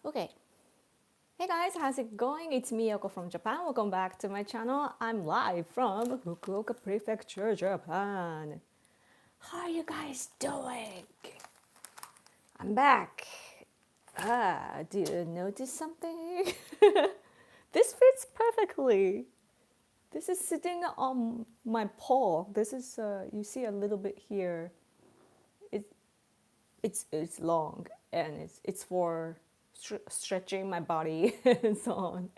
Okay. Hey guys, how's it going? It's Miyoko from Japan. Welcome back to my channel. I'm live from Fukuoka Prefecture, Japan. How are you guys doing? I'm back. Do you notice something? This fits perfectly. This is sitting on my paw. This is, you see a little bit here. It, it's long and it's for stretching my body and so on.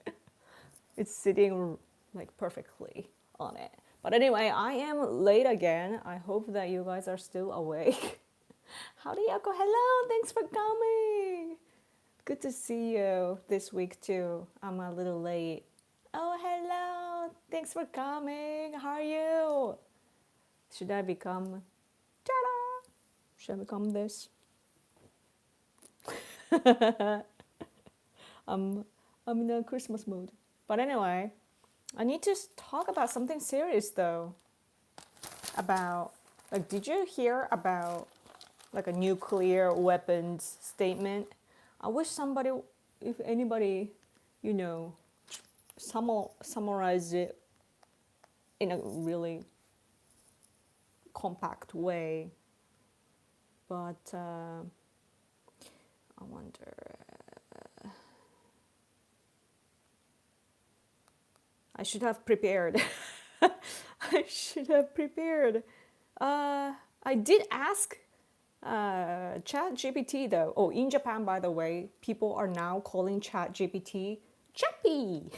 It's sitting like perfectly on it. But anyway, I am late again. I hope that you guys are still awake. Howdy, Yako. Hello. Thanks for coming. Good to see you this week too. I'm a little late. Oh, hello. Thanks for coming. How are you? Should I become ta-da? Should I become this? I'm in a Christmas mood. But anyway, I need to talk about something serious though. About like, did you hear about like a nuclear weapons statement? I wish somebody, if anybody, you know, summarize it in a really compact way. But I wonder. I should have prepared. I should have prepared. I did ask Chat GPT though. Oh, in Japan, by the way, people are now calling Chat GPT Chappy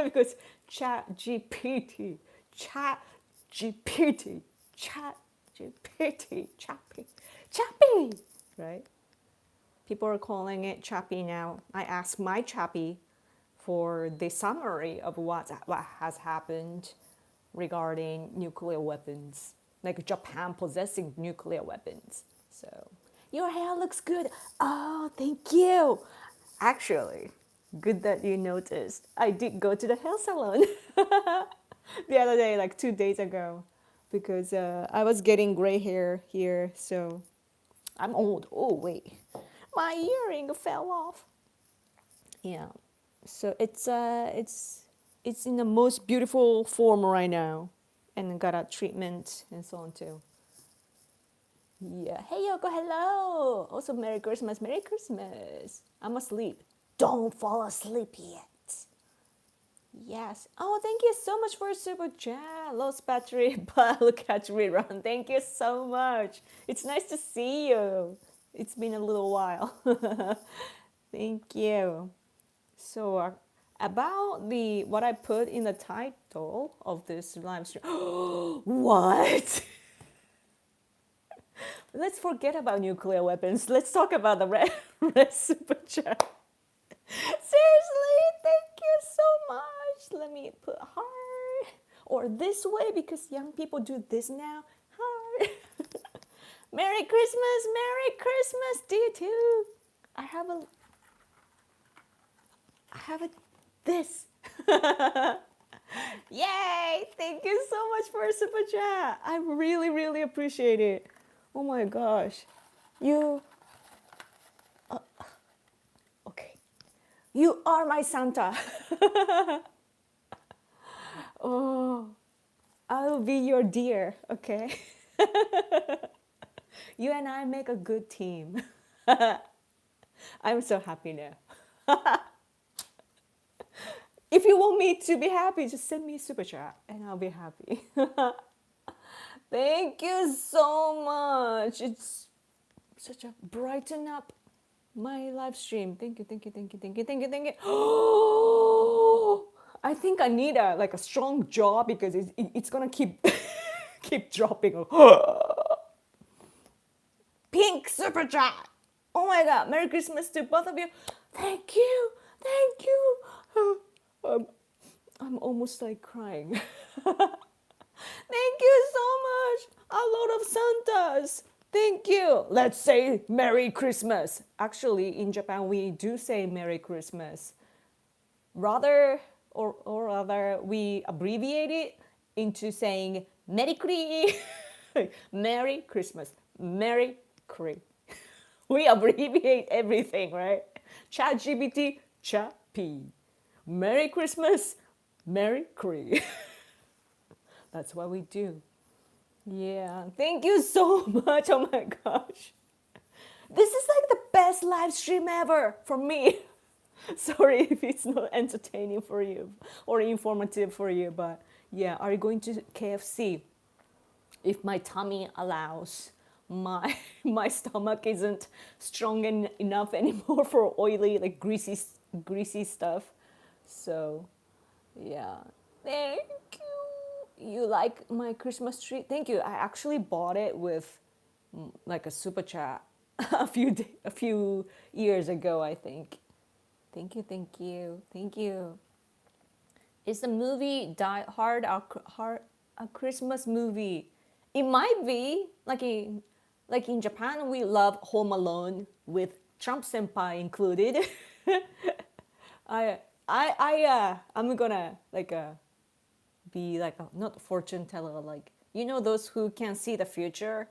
because Chat GPT, Chat GPT, Chat GPT, Chappy, Chappy, right? People are calling it Chappy now. I asked my Chappy for the summary of what has happened regarding nuclear weapons, like Japan possessing nuclear weapons. So, your hair looks good. Oh, thank you. Actually, good that you noticed. I did go to the hair salon the other day, like 2 days ago, because I was getting gray hair here. So, I'm old. Oh, wait. My earring fell off. Yeah. So it's in the most beautiful form right now, and got a treatment and so on too. Yeah. Hey Yoko, hello. Also, Merry Christmas, Merry Christmas. I'm asleep. Don't fall asleep yet. Yes. Oh, thank you so much for a super chat. Lost battery, but I'll catch rerun. Thank you so much. It's nice to see you. It's been a little while. Thank you. So about the what I put in the title of this live stream. What? Let's forget about nuclear weapons. Let's talk about the red super chat. Seriously, thank you so much. Let me put heart or this way because young people do this now. Heart. Merry Christmas, Merry Christmas to you too. I have this. Yay! Thank you so much for a super chat. I really, really appreciate it. Oh my gosh. You, okay. You are my Santa. Oh, I'll be your dear, okay? You and I make a good team. I'm so happy now. If you want me to be happy, just send me a super chat and I'll be happy. Thank you so much. It's such a brighten up my live stream. Thank you, thank you, thank you, thank you, thank you, thank you. Oh, I think I need a strong jaw because it's gonna keep keep dropping. Pink super chat. Oh my god! Merry Christmas to both of you. Thank you, thank you. I'm almost like crying. Thank you so much. A lot of Santas. Thank you. Let's say Merry Christmas. Actually, in Japan, we do say Merry Christmas. Rather, or rather, we abbreviate it into saying Merry Merry Christmas. Merry Cri. We abbreviate everything, right? ChatGPT, Chappy. Merry Christmas, Merry Cree. That's what we do. Yeah, thank you so much. Oh my gosh. This is like the best live stream ever for me. Sorry if it's not entertaining for you or informative for you, but yeah, are you going to KFC? If my tummy allows, my my stomach isn't strong enough anymore for oily, like greasy stuff. So yeah, thank you. You like my Christmas tree? Thank you. I actually bought it with like a super chat a few years ago, I think. Thank you, thank you, thank you. Is the movie Die Hard a Christmas movie? It might be. Like in Japan, we love Home Alone with Trump Senpai included. I'm gonna be like not fortune teller, like those who can see the future.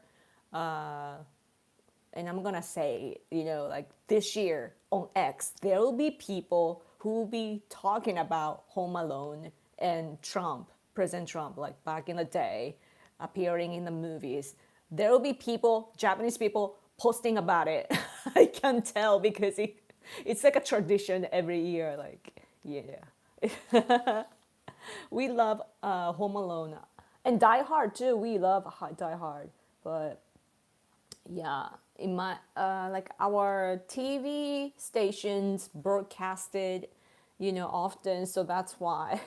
And I'm gonna say, like this year on X, there will be people who will be talking about Home Alone and Trump, President Trump, like back in the day, appearing in the movies. There will be people, Japanese people, posting about it. I can tell because it's like a tradition every year. Like, yeah. We love Home Alone. And Die Hard too. We love Die Hard. But yeah, in my like our TV stations broadcasted, often, so that's why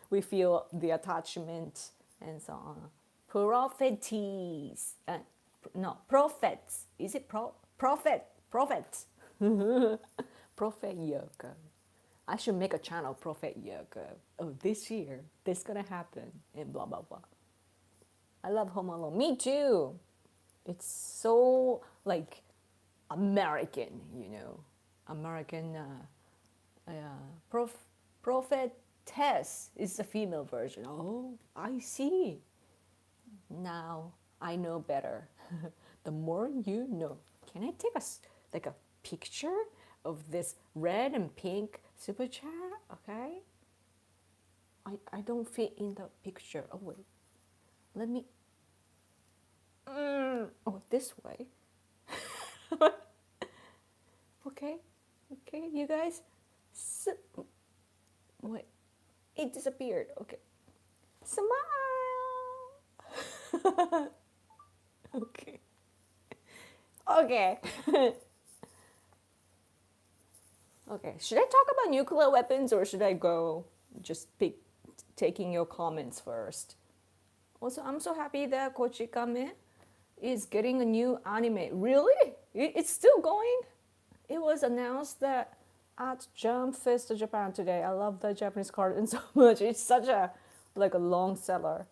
we feel the attachment and so on. Propheties, no, prophets. Is it prophet? Prophet Yoko. I should make a channel, Prophet Yoko. Oh, this year, this gonna happen, and blah blah blah. I love Home Alone. Me too. It's so like American, American prophetess is the female version. Oh, I see. Now I know better. The more you know. Can I take a picture of this red and pink super chat? Okay. I don't fit in the picture. Oh wait. Let me. Oh, this way. Okay, you guys. Wait, it disappeared. Okay, smile. Okay, okay. Okay. Should I talk about nuclear weapons or should I go just taking your comments first? Also, I'm so happy that Kochikame is getting a new anime. Really? It's still going? It was announced that at Jump Fest Japan today. I love the Japanese cartoon so much. It's such a long seller.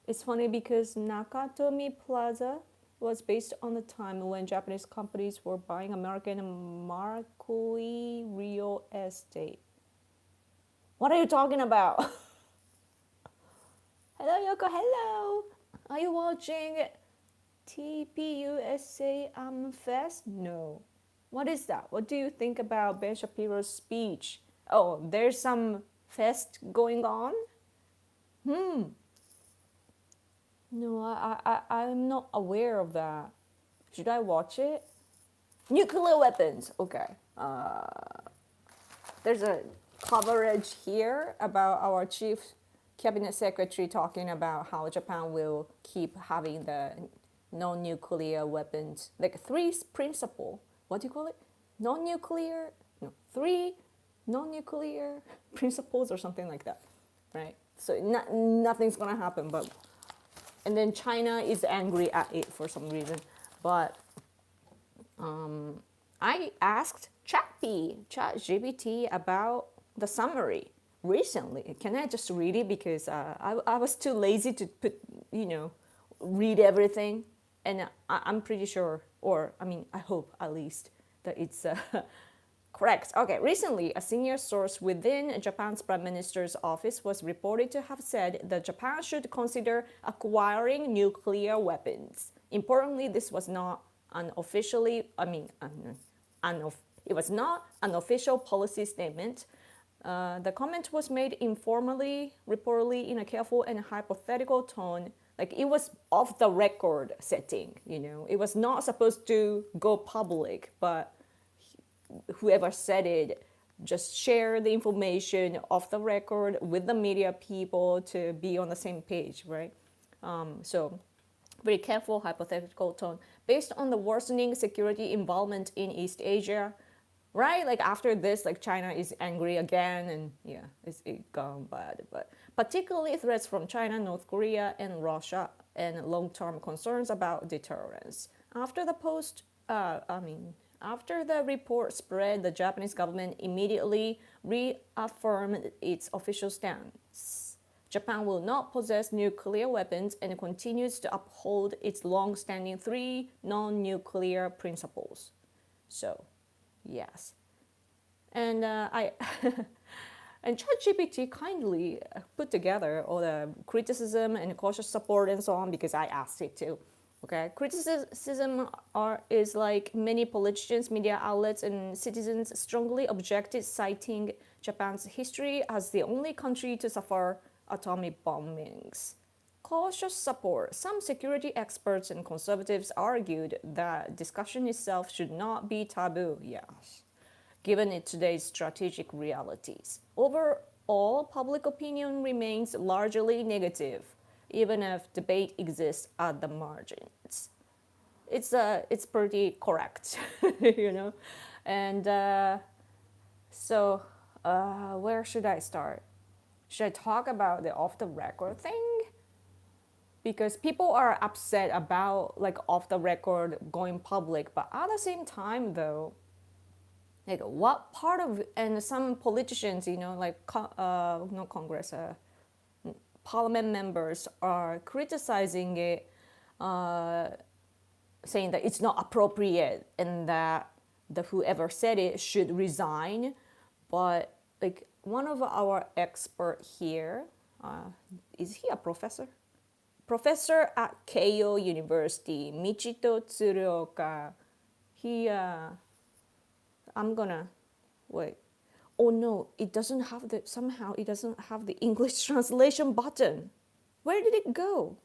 It's funny because Nakatomi Plaza was based on the time when Japanese companies were buying American Marquis real estate. What are you talking about? Hello, Yoko. Hello. Are you watching TPUSA Fest? No. What is that? What do you think about Ben Shapiro's speech? Oh, there's some fest going on? No, I'm not aware of that. Should I watch it? Nuclear weapons. Okay. There's a coverage here about our chief cabinet secretary talking about how Japan will keep having the non-nuclear weapons, like three principle. What do you call it? Non-nuclear? No, three non-nuclear principles or something like that, right? So nothing's gonna happen, but and then China is angry at it for some reason. But I asked ChatGPT about the summary recently. Can I just read it because I was too lazy to read everything, and I'm pretty sure, or I mean, I hope at least that it's correct. Okay, recently, a senior source within Japan's Prime Minister's office was reported to have said that Japan should consider acquiring nuclear weapons. Importantly, this was not It was not an official policy statement. The comment was made informally, reportedly in a careful and hypothetical tone. Like it was off the record setting, you know. It was not supposed to go public, but whoever said it just share the information off the record with the media people to be on the same page, right? So very careful hypothetical tone based on the worsening security involvement in East Asia, right? Like after this, like China is angry again, and yeah, it gone bad. But particularly threats from China, North Korea, and Russia, and long-term concerns about deterrence. After the post, after the report spread, the Japanese government immediately reaffirmed its official stance. Japan will not possess nuclear weapons and continues to uphold its long-standing three non-nuclear principles. So, yes. And I and ChatGPT kindly put together all the criticism and cautious support and so on because I asked it to. Okay, criticism is like many politicians, media outlets, and citizens strongly objected, citing Japan's history as the only country to suffer atomic bombings. Cautious support. Some security experts and conservatives argued that discussion itself should not be taboo. Yes, given today's strategic realities. Overall, public opinion remains largely negative, even if debate exists at the margins. It's pretty correct, you know, and where should I start? Should I talk about the off the record thing? Because people are upset about like off the record going public, but at the same time though, like what part of, and some politicians, you know, like not Congress, parliament members are criticizing it, saying that it's not appropriate and that the whoever said it should resign. But like one of our expert here, is he a professor? Professor at Keio University, Michito Tsuruoka. He, I'm gonna, wait. Oh no, it doesn't have the, somehow it doesn't have the English translation button. Where did it go?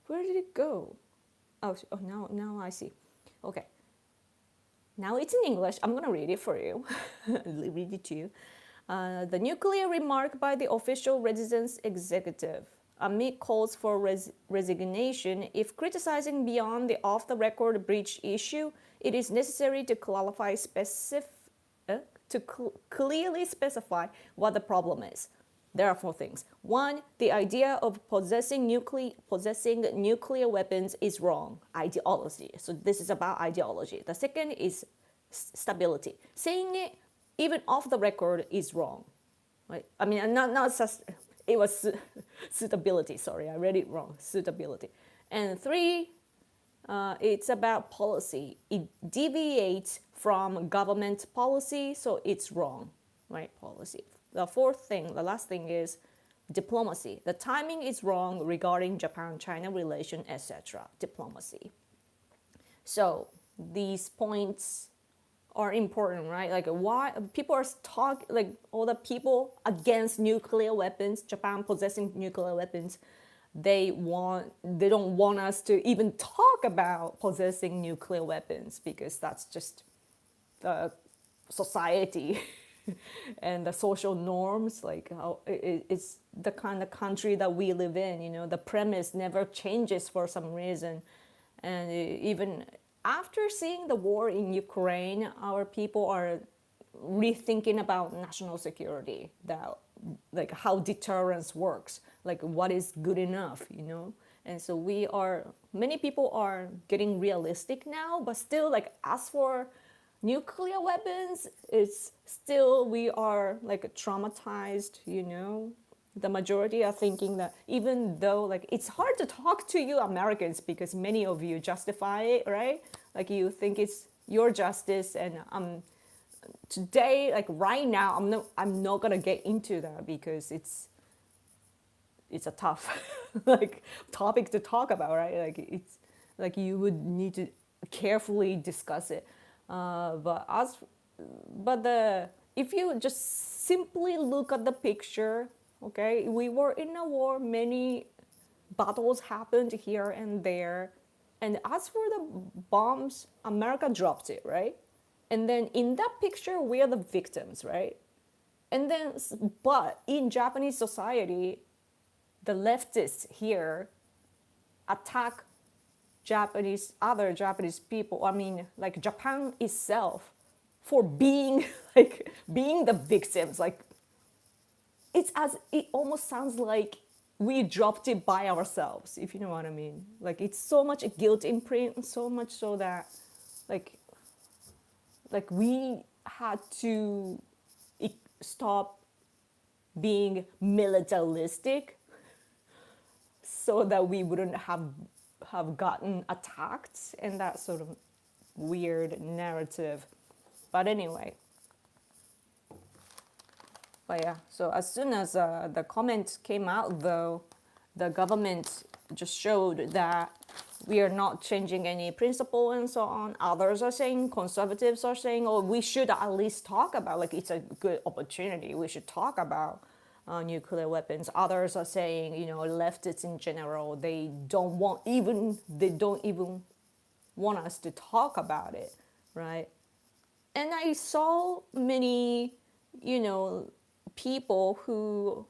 Where did it go? Oh, now I see. Okay. Now it's in English. I'm gonna read it for you. Read it to you. The nuclear remark by the official residence executive amid calls for resignation. If criticizing beyond the off-the-record breach issue, it is necessary to clearly specify what the problem is. There are four things. One, the idea of possessing nuclear weapons is wrong. Ideology. So this is about ideology. The second is stability. Saying it even off the record is wrong. Right? I mean, not it was suitability. Sorry, I read it wrong. Suitability. And three, it's about policy. It deviates from government policy, so it's wrong, right? Policy. The last thing is diplomacy. The timing is wrong regarding Japan-China relation, etc. Diplomacy. So these points are important, right? Like why people are like all the people against nuclear weapons, Japan possessing nuclear weapons, they don't want us to even talk about possessing nuclear weapons because that's just the society and the social norms, like how it's the kind of country that we live in, you know, the premise never changes for some reason. And even after seeing the war in Ukraine, our people are rethinking about national security, that like how deterrence works, like what is good enough, you know. And so many people are getting realistic now, but still like as for nuclear weapons, it's still we are like traumatized, you know. The majority are thinking that even though like it's hard to talk to you Americans because many of you justify it, right? Like you think it's your justice, and today, like right now, I'm not gonna get into that because it's a tough like topic to talk about, right? Like it's like you would need to carefully discuss it. But if you just simply look at the picture, okay, we were in a war, many battles happened here and there, and as for the bombs, America dropped it, right? And then in that picture, we are the victims, right? And then, but in Japanese society, the leftists here attack other Japanese people. I mean, like Japan itself, for being like being the victims. Like it almost sounds like we dropped it by ourselves, if you know what I mean. Like it's so much a guilt imprint, so much so that like we had to stop being militaristic so that we wouldn't have gotten attacked, and that sort of weird narrative. But anyway, but yeah, so as soon as the comment came out, though, the government just showed that we are not changing any principle and so on. Others are saying, conservatives are saying, oh, we should at least talk about, like, it's a good opportunity. We should talk about nuclear weapons. Others are saying, leftists in general, they don't even want us to talk about it, right? And I saw many, people who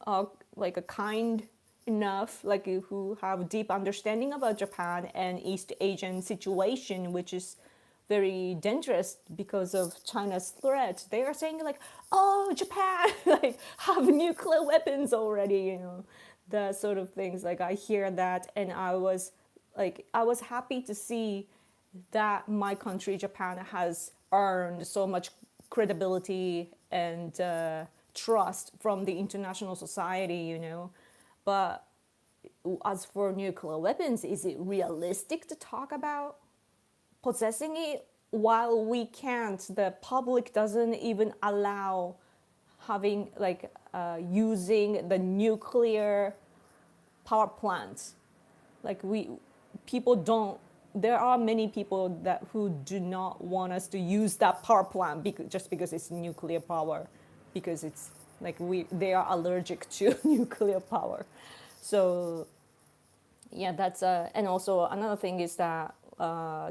are like a kind enough, like who have deep understanding about Japan and East Asian situation, which is very dangerous because of China's threat. They are saying like, oh, Japan like have nuclear weapons already, the sort of things. Like I hear that, and I was happy to see that my country, Japan, has earned so much credibility and trust from the international society, But as for nuclear weapons, is it realistic to talk about possessing it while we can't? The public doesn't even allow having using the nuclear power plants. Like people don't. There are many people who do not want us to use that power plant just because it's nuclear power, because it's like they are allergic to nuclear power. So yeah, that's and also another thing is that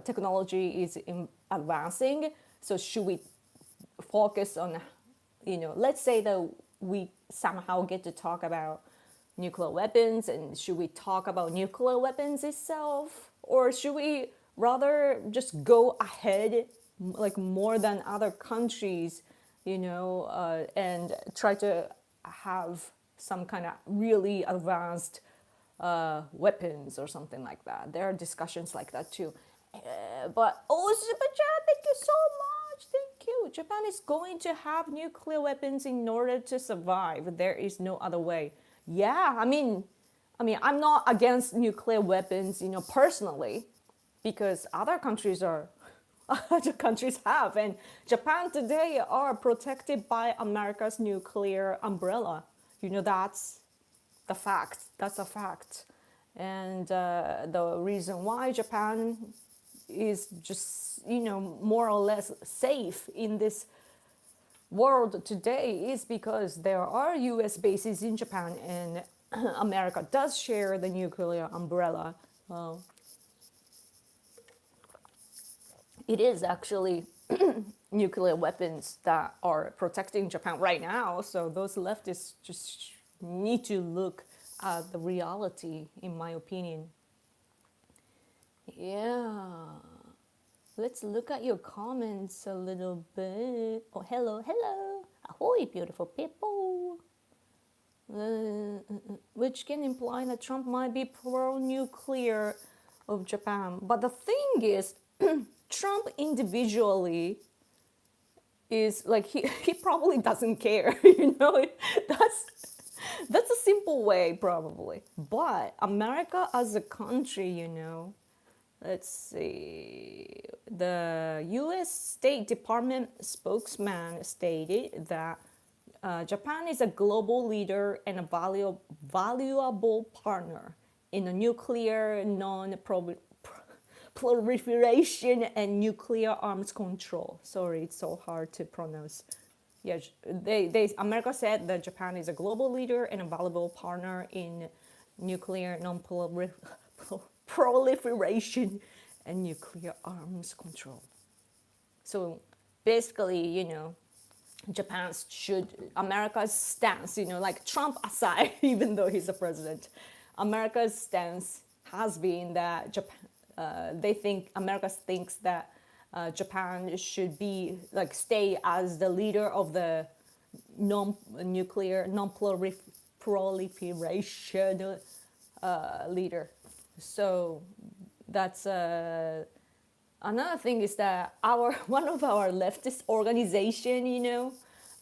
technology is advancing. So should we focus on, let's say that we somehow get to talk about nuclear weapons, and should we talk about nuclear weapons itself, or should we rather just go ahead like more than other countries, and try to have some kind of really advanced weapons or something like that. There are discussions like that too. But Japan, thank you so much. Thank you. Japan is going to have nuclear weapons in order to survive. There is no other way. Yeah, I mean, I'm not against nuclear weapons, personally, because other countries have, and Japan today are protected by America's nuclear umbrella. That's the fact. That's a fact. And the reason why Japan is just, more or less safe in this world today is because there are US bases in Japan, and America does share the nuclear umbrella. It is actually nuclear weapons that are protecting Japan right now. So those leftists just need to look at the reality, in my opinion. Yeah. Let's look at your comments a little bit. Oh, hello, hello. Ahoy, beautiful people. Which can imply that Trump might be pro-nuclear of Japan. But the thing is, Trump individually is like, he probably doesn't care, that's a simple way probably. But America as a country, let's see, the US State Department spokesman stated that Japan is a global leader and a valuable partner in a nuclear non-proliferation and nuclear arms control. Sorry, it's so hard to pronounce. Yeah, America said that Japan is a global leader and a valuable partner in nuclear non-proliferation and nuclear arms control. So basically, America's stance, like Trump aside, even though he's a president, America's stance has been that America thinks that Japan should be like stay as the leader of the non-nuclear, non-proliferation leader. So that's another thing is that our one of our leftist organization,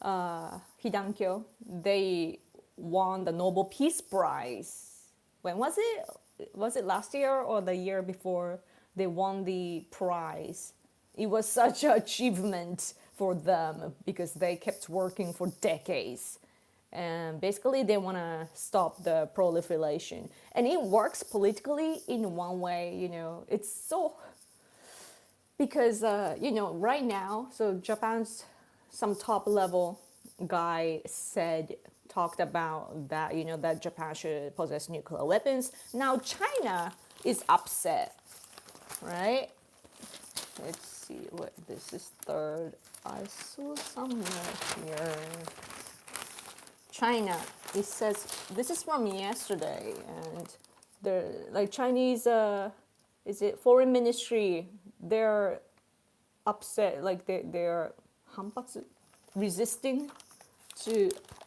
Hidankyo, they won the Nobel Peace Prize. When was it? Was it last year or the year before they won the prize? It was such an achievement for them because they kept working for decades. And basically they want to stop the proliferation. And it works politically in one way, it's so, because, right now, so Japan's some top level guy talked about that, that Japan should possess nuclear weapons. Now China is upset, right? Let's see what this is. Third, I saw somewhere here. China, it says, this is from yesterday, and the Chinese, is it foreign ministry, they're upset, like they're resisting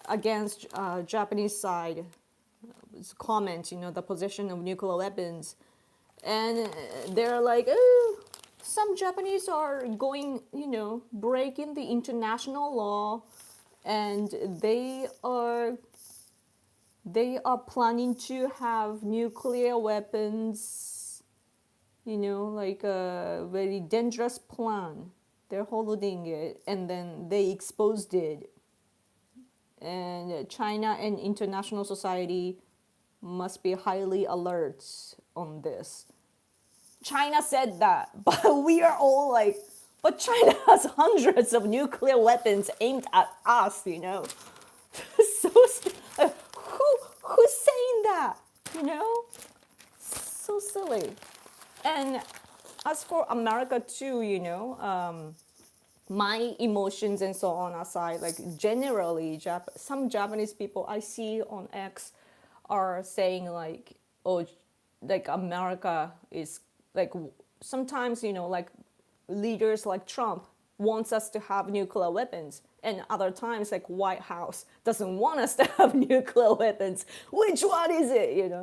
against Japanese side comment, the possession of nuclear weapons. And they're like, oh, some Japanese are going, breaking the international law, and they are planning to have nuclear weapons, like a very dangerous plan. They're holding it, and then they exposed it. And China and international society must be highly alert on this. China said that, but we are all like, but China has hundreds of nuclear weapons aimed at us, So who's saying that, So silly. And as for America too, my emotions and so on aside, like generally, some Japanese people I see on X are saying like, oh, like America is like, sometimes, like leaders like Trump wants us to have nuclear weapons, and other times like White House doesn't want us to have nuclear weapons. Which one is it,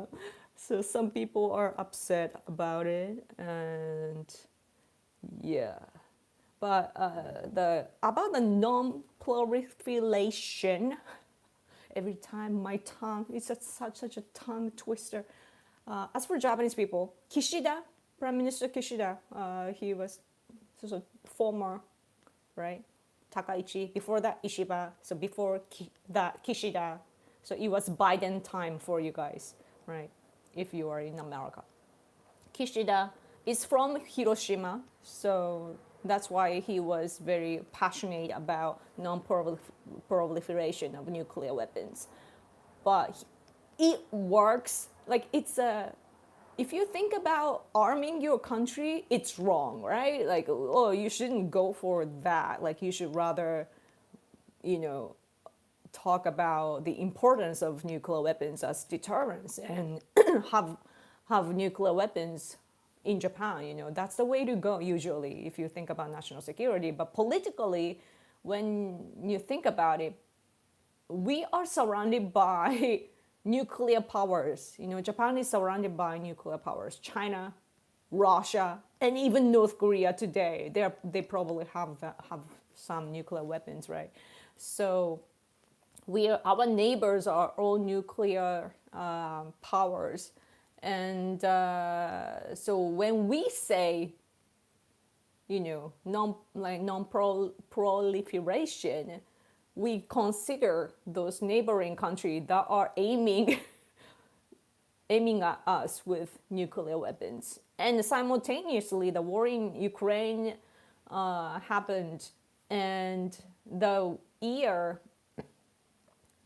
So some people are upset about it, and yeah. But about the non-proliferation, every time my tongue, it's such a tongue twister. As for Japanese people, Prime Minister Kishida, he was sort of former, right? Takaichi, before that Ishiba, so before that Kishida. So it was Biden time for you guys, right? If you are in America. Kishida is from Hiroshima, so that's why he was very passionate about non-proliferation of nuclear weapons. But it works, like if you think about arming your country, it's wrong, right? Like, oh, you shouldn't go for that. Like, you should rather, talk about the importance of nuclear weapons as deterrence and have nuclear weapons in Japan. That's the way to go usually if you think about national security. But politically, when you think about it, we are surrounded by nuclear powers. Japan is surrounded by nuclear powers. China, Russia, and even North Korea today. They probably have some nuclear weapons, right? So our neighbors are all nuclear powers. And so when we say, non-proliferation, we consider those neighboring countries that are aiming aiming at us with nuclear weapons. And simultaneously, the war in Ukraine happened, and the year,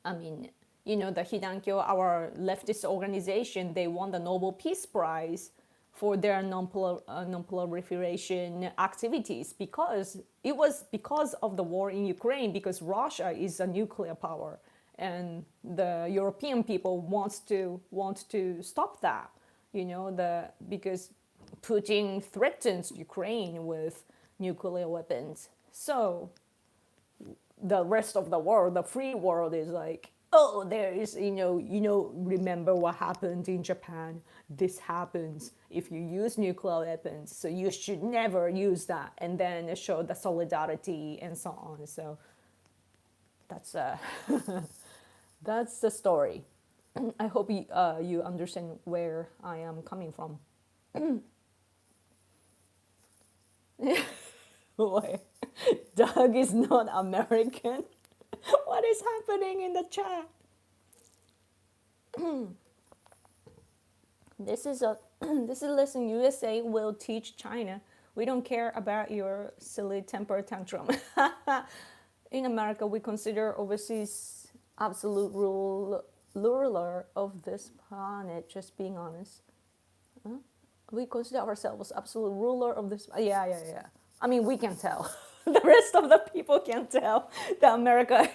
I mean, the Hidankyo, our leftist organization, they won the Nobel Peace Prize for their non-proliferation activities, because it was because of the war in Ukraine, because Russia is a nuclear power, and the European people want to stop that, because Putin threatens Ukraine with nuclear weapons. So the rest of the world, the free world, is like, oh, there is, remember what happened in Japan. This happens if you use nuclear weapons, so you should never use that. And then show the solidarity and so on. So that's that's the story. I hope you understand where I am coming from. Why? Doug is not American. What is happening in the chat? This is a lesson USA will teach China. We don't care about your silly temper tantrum. In America, we consider overseas absolute ruler of this planet. Just being honest, we consider ourselves absolute ruler of this. Yeah. I mean, we can tell. The rest of the people can tell that America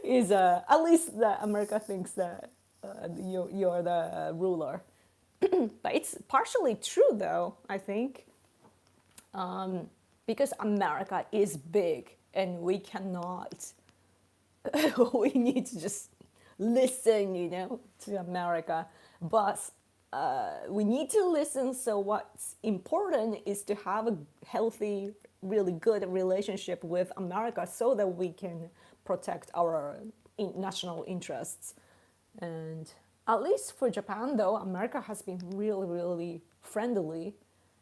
is at least that America thinks that you're the ruler. But it's partially true, though, I think, because America is big and we cannot. We need to just listen, to America. But we need to listen. So what's important is to have a healthy, really good relationship with America, so that we can protect our national interests. And at least for Japan, though, America has been really, really friendly.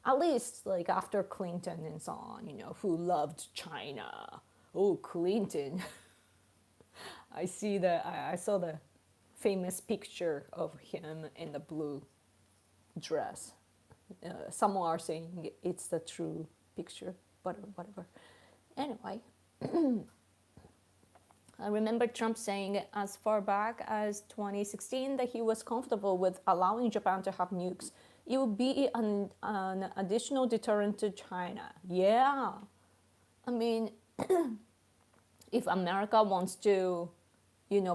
At least like after Clinton and so on, who loved China. Oh, Clinton. I saw the famous picture of him in the blue dress. Some are saying it's the true picture, but whatever. Anyway, I remember Trump saying as far back as 2016 that he was comfortable with allowing Japan to have nukes. It would be an additional deterrent to China. Yeah. I mean, if America wants to,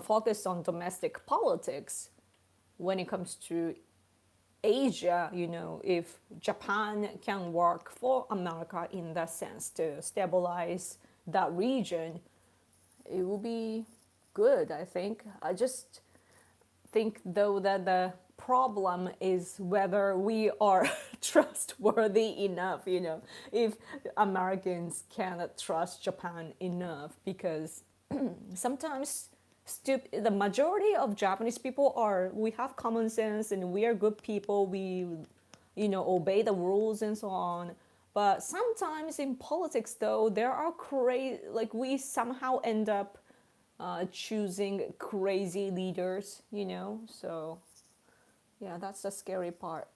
focus on domestic politics when it comes to Asia, if Japan can work for America in that sense to stabilize that region, it will be good, I think. I just think, though, that the problem is whether we are trustworthy enough, if Americans cannot trust Japan enough, because sometimes the majority of Japanese people we have common sense and we are good people. We, obey the rules and so on. But sometimes in politics, though, there are like we somehow end up choosing crazy leaders, So, yeah, that's the scary part.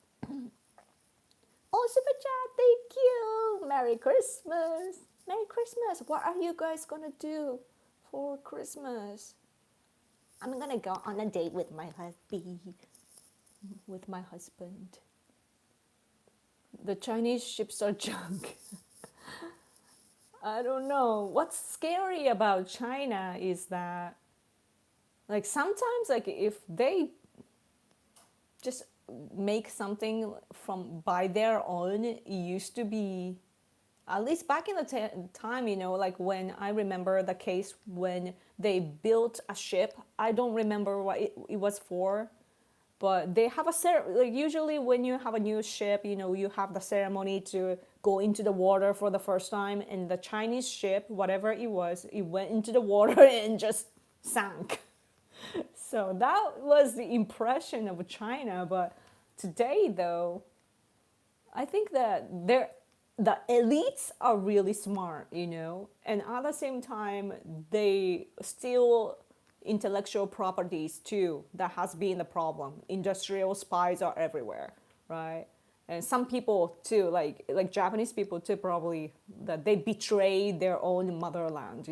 Oh, super chat, thank you. Merry Christmas. Merry Christmas. What are you guys gonna do for Christmas? I'm gonna go on a date with my husband. The Chinese ships are junk. I don't know. What's scary about China is that, like, sometimes, like, if they just make something by their own, it used to be, at least back in the time, like when I remember the case when they built a ship. I don't remember what it was for, but they have like usually when you have a new ship, you have the ceremony to go into the water for the first time, and the Chinese ship, whatever it was, it went into the water and just sank. So that was the impression of China. But today, though, I think that the elites are really smart, and at the same time, they still, intellectual properties too that has been the problem. Industrial spies are everywhere, right? And some people too, like Japanese people too, probably that they betray their own motherland,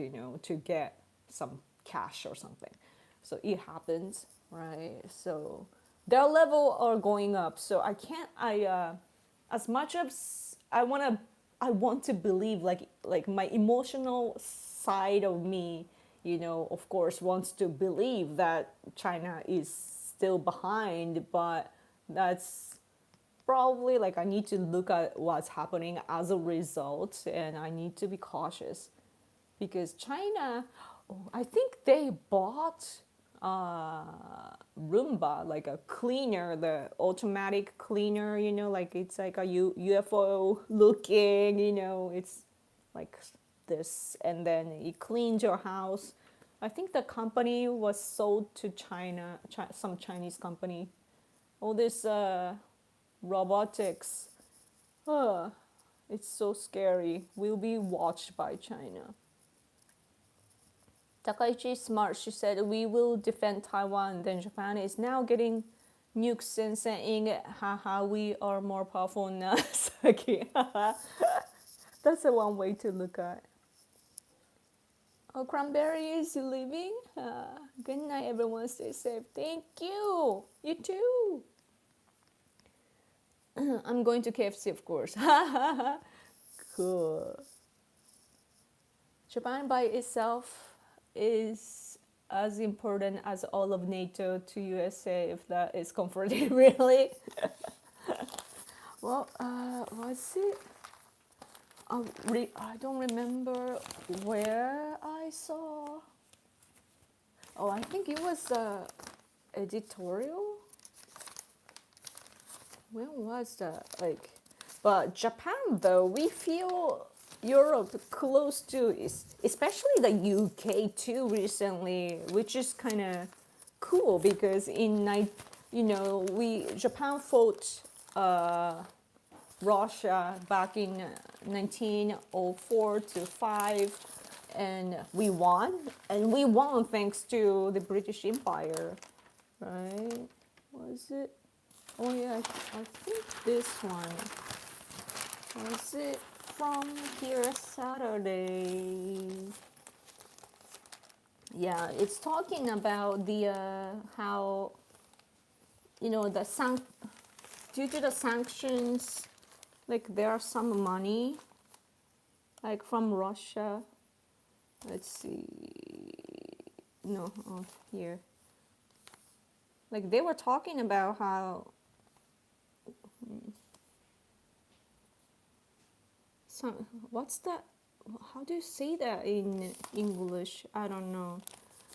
to get some cash or something. So it happens, right? So their level are going up. So I can't. As much as I want to believe, like my emotional side of me, of course, wants to believe that China is still behind, but that's probably like I need to look at what's happening as a result, and I need to be cautious because China, oh, I think they bought Roomba, like a cleaner, the automatic cleaner, like it's like a UFO looking, it's like this, and then it cleans your house. I think the company was sold to China, some Chinese company. All this robotics, it's so scary. We'll be watched by China. Takaichi is smart. She said, we will defend Taiwan. Then Japan is now getting nukes and saying, haha, we are more powerful now. Saki. That's a one way to look at. Oh, Cranberry is leaving. Good night, everyone. Stay safe. Thank you. You too. I'm going to KFC, of course. Cool. Japan by itself is as important as all of NATO to USA, if that is comforting, really. Well, was it? I don't remember where I saw. Oh, I think it was editorial. When was that? But Japan, though, we feel Europe close to, especially the UK too recently, which is kind of cool because Japan fought Russia back in 1904 to 5, and we won, thanks to the British Empire, right? Was it? Oh yeah, I think this one was it from here Saturday. Yeah, it's talking about the how due to the sanctions, like there are some money like from Russia. Let's see. No, here. Like they were talking about how what's that? How do you say that in English? I don't know.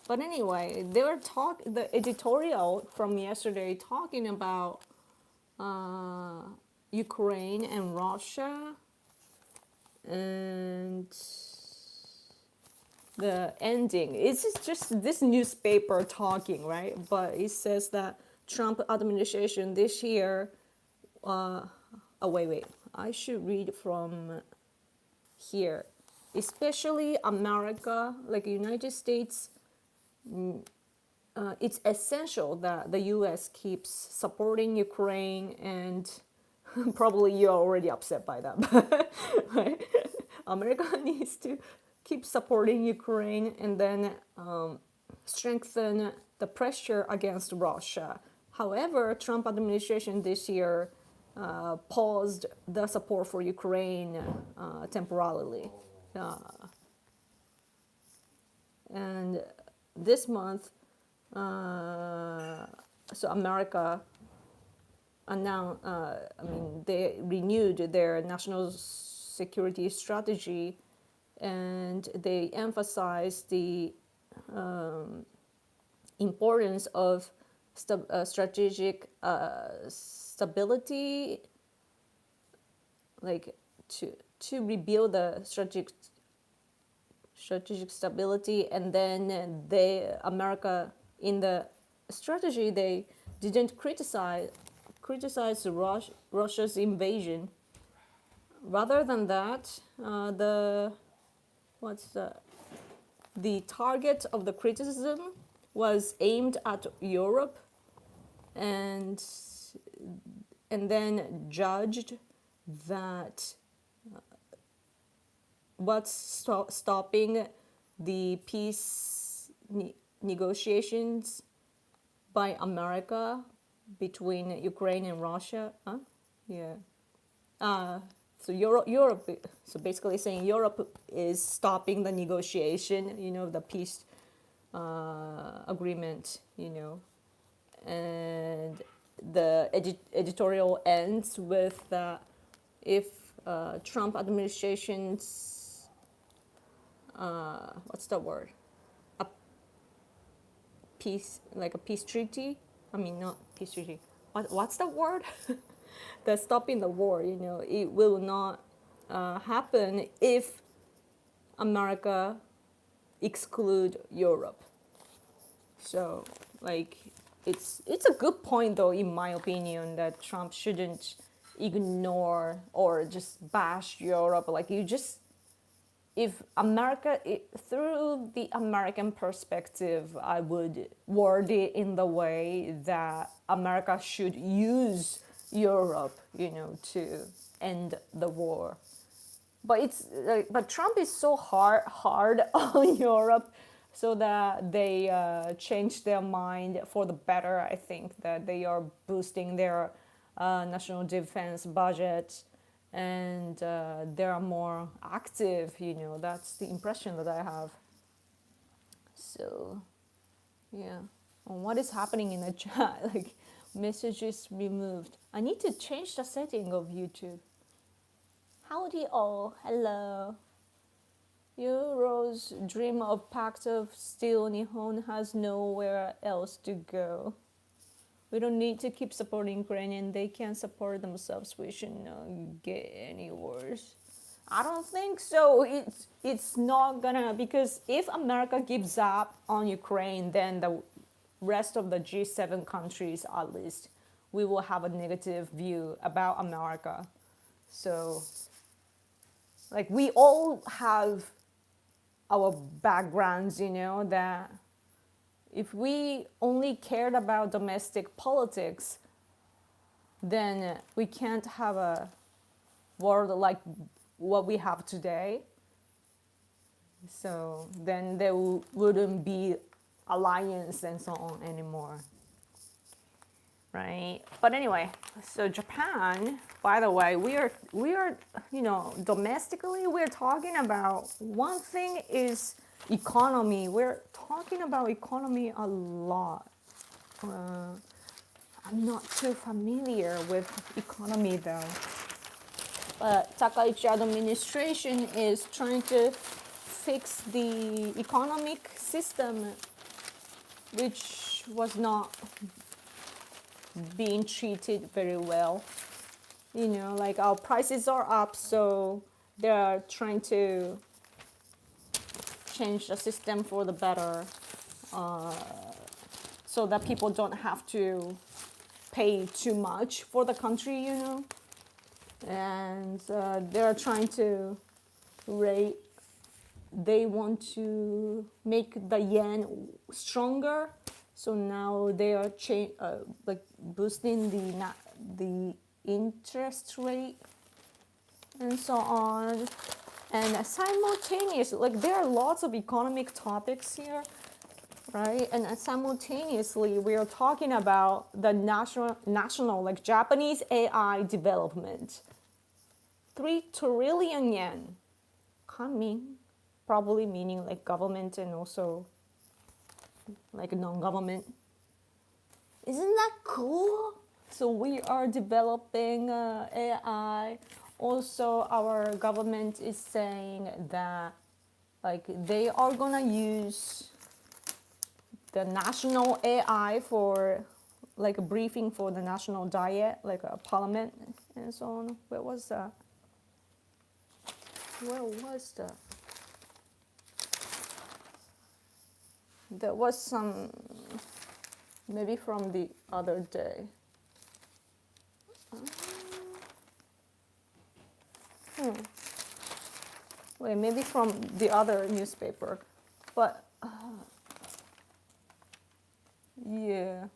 But anyway, they were the editorial from yesterday talking about Ukraine and Russia and the ending. It's just this newspaper talking, right? But it says that Trump administration this year. Wait. I should read from here. Especially America, like United States, it's essential that the U.S. keeps supporting Ukraine, and probably you're already upset by that, right? America needs to keep supporting Ukraine and then strengthen the pressure against Russia. However, Trump administration this year paused the support for Ukraine temporarily. And this month, so America announced, they renewed their national security strategy, and they emphasized the importance of strategic stability, like to rebuild the strategic stability. And then America in the strategy, they didn't criticize Russia's invasion. Rather than that, the target of the criticism was aimed at Europe, and then judged that what's stopping the peace negotiations by America between Ukraine and Russia. Huh? Yeah. So Europe. So basically, saying Europe is stopping the negotiation. The peace agreement. And the editorial ends with if Trump administration's what's the word, a peace, like a peace treaty. I mean, not peace treaty. What's the word? That's stopping the war. It will not happen if America exclude Europe. So, like, it's a good point, though, in my opinion, that Trump shouldn't ignore or just bash Europe. Like, if America, through the American perspective, I would word it in the way that America should use Europe, to end the war. But Trump is so hard on Europe, so that they change their mind for the better. I think that they are boosting their national defense budget, and they are more active. That's the impression that I have. So, yeah. And what is happening in the chat? Like, messages removed. I need to change the setting of YouTube. Howdy all, hello. Euro's dream of Pact of Steel Nihon has nowhere else to go. We don't need to keep supporting Ukrainian. They can support themselves. We should not get any worse. I don't think so. It's not gonna, because if America gives up on Ukraine, then the rest of the G7 countries, at least, we will have a negative view about America. So, like, we all have our backgrounds, that if we only cared about domestic politics, then we can't have a world like what we have today. So then there wouldn't be alliance and so on anymore. Right? But anyway, so Japan, by the way, we are domestically, we're talking about, one thing is economy. We're talking about economy a lot. I'm not too familiar with economy, though. But Takaichi administration is trying to fix the economic system, which was not being treated very well. Like, our prices are up, so they're trying to change the system for the better, so that people don't have to pay too much for the country, and they're trying to they want to make the yen stronger. So now they are boosting the interest rate and so on. And simultaneously, like, there are lots of economic topics here, right? And simultaneously, we are talking about the national, like, Japanese AI development. 3 trillion yen coming, probably meaning like government and also like non-government. Isn't that cool? So we are developing AI. Also, our government is saying that, like, they are gonna use the national AI for, like, a briefing for the national diet, like a parliament and so on. Where was that? There was some, maybe from the other day. Wait, maybe from the other newspaper. But Yeah.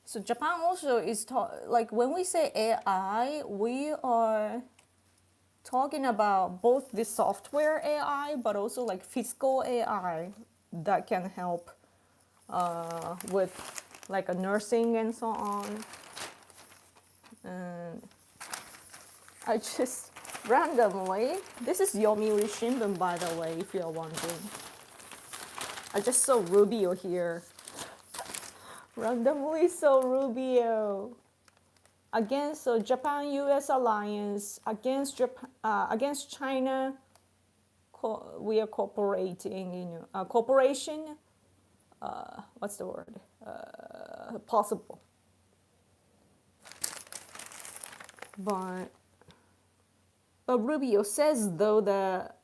So Japan also is like when we say AI, we are talking about both the software AI, but also like physical AI that can help with like a nursing and so on. And I just randomly, this is Yomiuri Shimbun, by the way, if you're wondering. I just saw Rubio here. Randomly saw Rubio against the Japan-U.S. alliance against against China. We are cooperating. Cooperation. What's the word? Possible, but Rubio says though that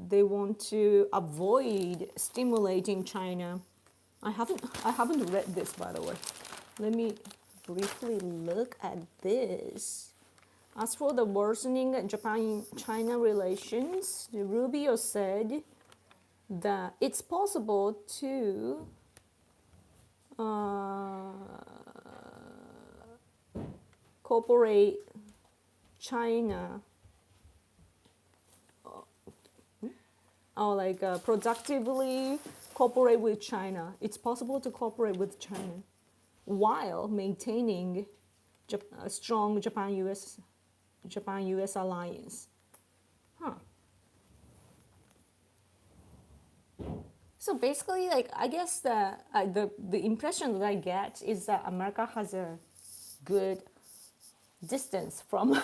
they want to avoid stimulating China. I haven't read this, by the way. Let me briefly look at this. As for the worsening Japan-China relations, Rubio said that it's possible to cooperate China or like productively cooperate with China. It's possible to cooperate with China while maintaining a strong Japan-U.S. alliance. Huh. So basically, like I guess the impression that I get is that America has a good distance from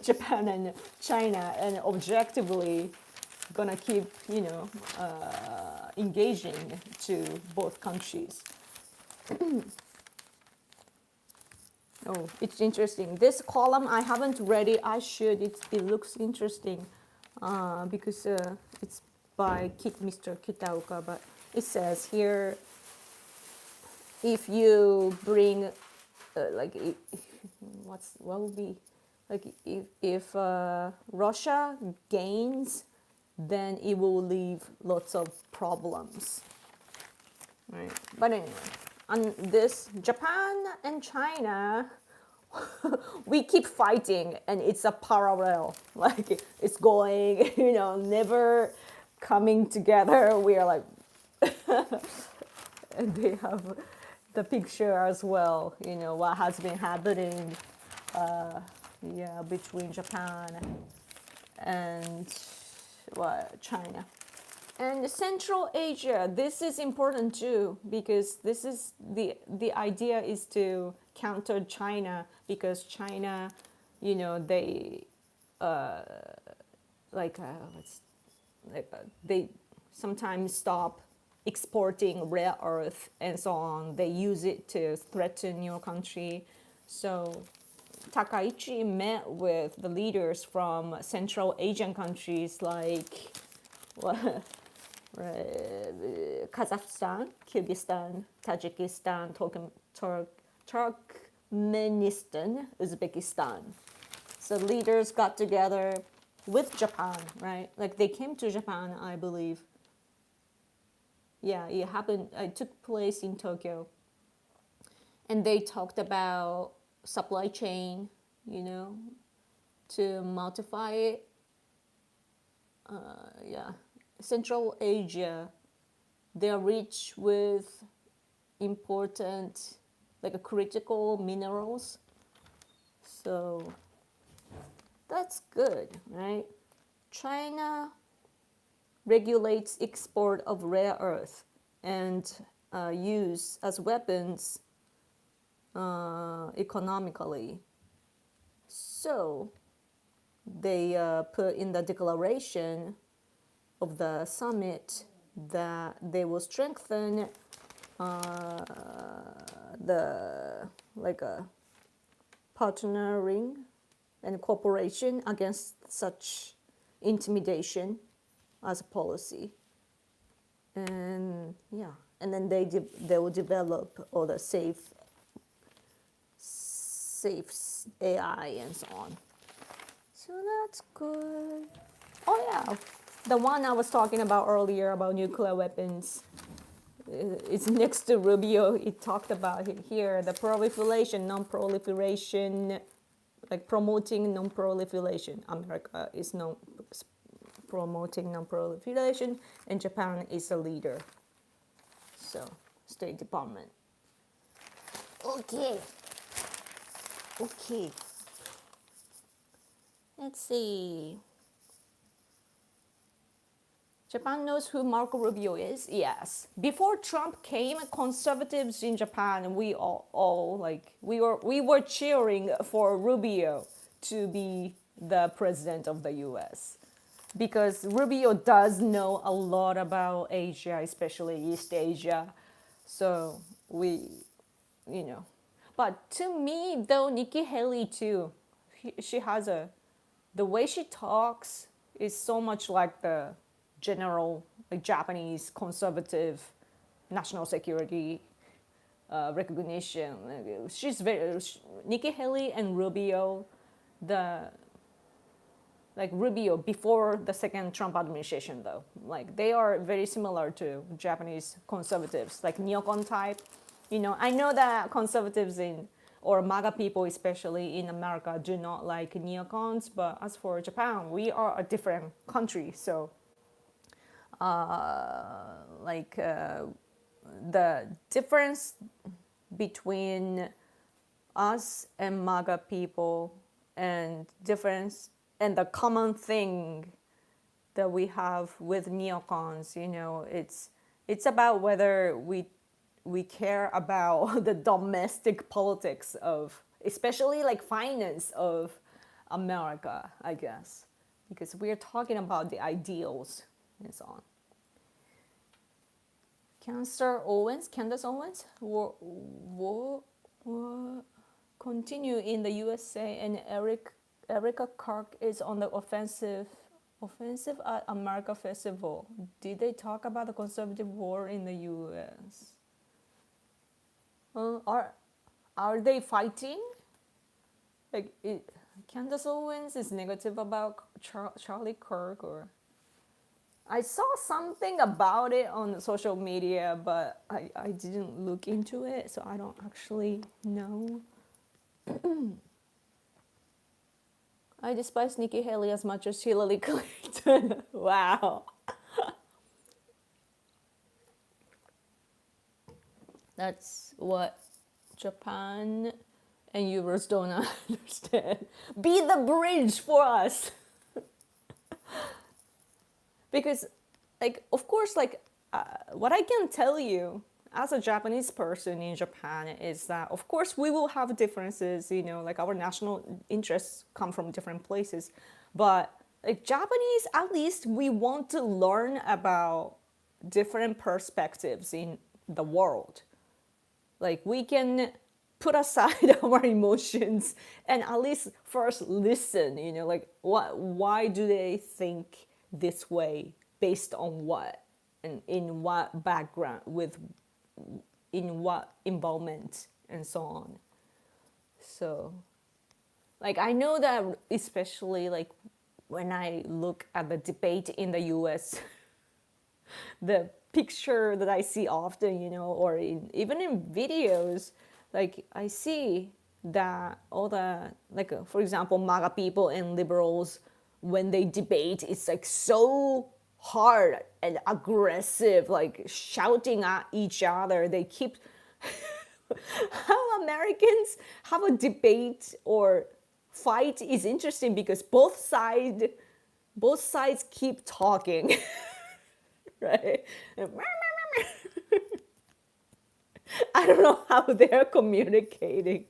Japan and China, and objectively gonna keep engaging to both countries. Oh, it's interesting. This column I haven't read it. I should. It looks interesting because it's by Mr. Kitaoka, but it says here if you bring what would be like if Russia gains, then it will leave lots of problems, right? But anyway, on this, Japan and China, we keep fighting, and it's a parallel. Like it's going, never coming together. We are like, and they have the picture as well. What has been happening, between Japan and China. And Central Asia, this is important too, because this is the idea is to counter China, because China, they they sometimes stop exporting rare earth and so on. They use it to threaten your country. So Takaichi met with the leaders from Central Asian countries like Kazakhstan, Kyrgyzstan, Tajikistan, Turkmenistan, Uzbekistan. So leaders got together with Japan, right? Like they came to Japan, I believe. Yeah, it happened. It took place in Tokyo. And they talked about supply chain, to modify it. Central Asia, they are rich with important, like critical minerals. So that's good, right? China regulates export of rare earth and use as weapons economically. So they put in the declaration of the summit that they will strengthen the partnering and cooperation against such intimidation as a policy. And and then they will develop all the safe AI and so on. So that's good. Oh yeah, the one I was talking about earlier about nuclear weapons. it's next to Rubio. It talked about it here, the proliferation, non-proliferation, like promoting non-proliferation. America is promoting non-proliferation, and Japan is a leader. So, State Department. Okay. Okay. Let's see. Japan knows who Marco Rubio is? Yes. Before Trump came, conservatives in Japan, we all like we were cheering for Rubio to be the president of the US because Rubio does know a lot about Asia, especially East Asia. So we, you know. But to me, though, Nikki Haley too, she has the way she talks is so much like the general, like Japanese conservative national security recognition. She's very Nikki Haley and Rubio, like Rubio before the second Trump administration though. Like they are very similar to Japanese conservatives, like neocon type. I know that conservatives or MAGA people, especially in America, do not like neocons, but as for Japan, we are a different country, so the difference between us and MAGA people and the common thing that we have with neocons, it's about whether we care about the domestic politics of, especially like finance of America, I guess, because we're talking about the ideals and so on. Candace Owens will continue in the USA, and Erica Clark is on the offensive at America Festival. Did they talk about the conservative war in the US? Are they fighting? Candace Owens is negative about Charlie Kirk, or I saw something about it on social media, but I didn't look into it, so I don't actually know. I despise Nikki Haley as much as Hillary Clinton. Wow. That's what Japan and Euros don't understand. Be the bridge for us. Because, of course, what I can tell you as a Japanese person in Japan is that, of course, we will have differences, our national interests come from different places. But, Japanese, at least, we want to learn about different perspectives in the world. We can put aside our emotions and at least first listen, why do they think this way, based on what, and in what background, in what involvement, and so on. So, I know that especially, when I look at the debate in the US, the picture that I see often, or even in videos, I see that all the, for example, MAGA people and liberals, when they debate, it's so hard and aggressive, shouting at each other. They keep how Americans have a debate or fight is interesting because both sides keep talking. Right? I don't know how they're communicating.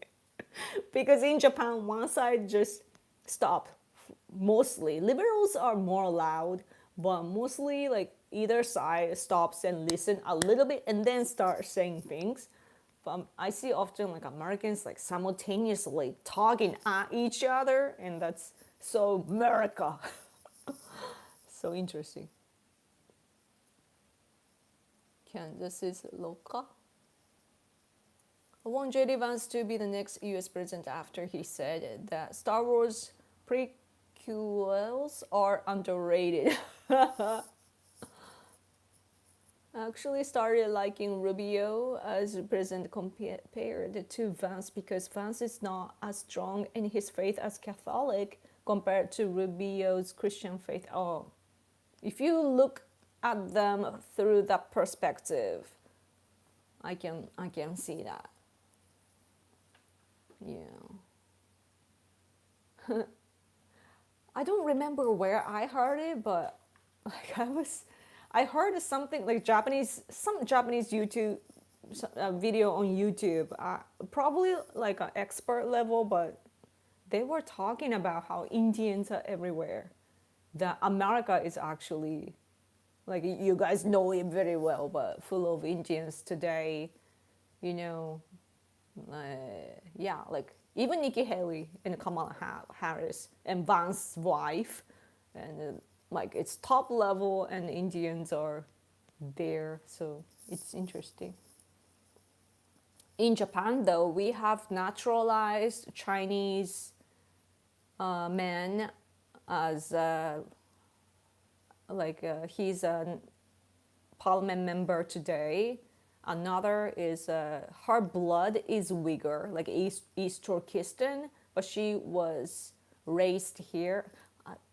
Because in Japan, one side just stop. Mostly. Liberals are more loud, but mostly either side stops and listen a little bit and then start saying things. But I see often Americans simultaneously talking at each other, and that's so America. So interesting. This is Loka. I want J.D. Vance to be the next US president after he said that Star Wars prequels are underrated. actually started liking Rubio as president compared to Vance because Vance is not as strong in his faith as Catholic compared to Rubio's Christian faith. Oh, if you look at them through that perspective, I can see that. Yeah. I don't remember where I heard it, but like I heard something like some Japanese YouTube video on YouTube, probably like an expert level, but they were talking about how Indians are everywhere. That America is actually, like you guys know it very well, but full of Indians today, you know, yeah, like even Nikki Haley and Kamala Harris and Vance's wife, and like it's top level, and Indians are there, so it's interesting. In Japan, though, we have naturalized Chinese man as he's a parliament member today. Another is her blood is Uyghur, like East Turkestan, but she was raised here.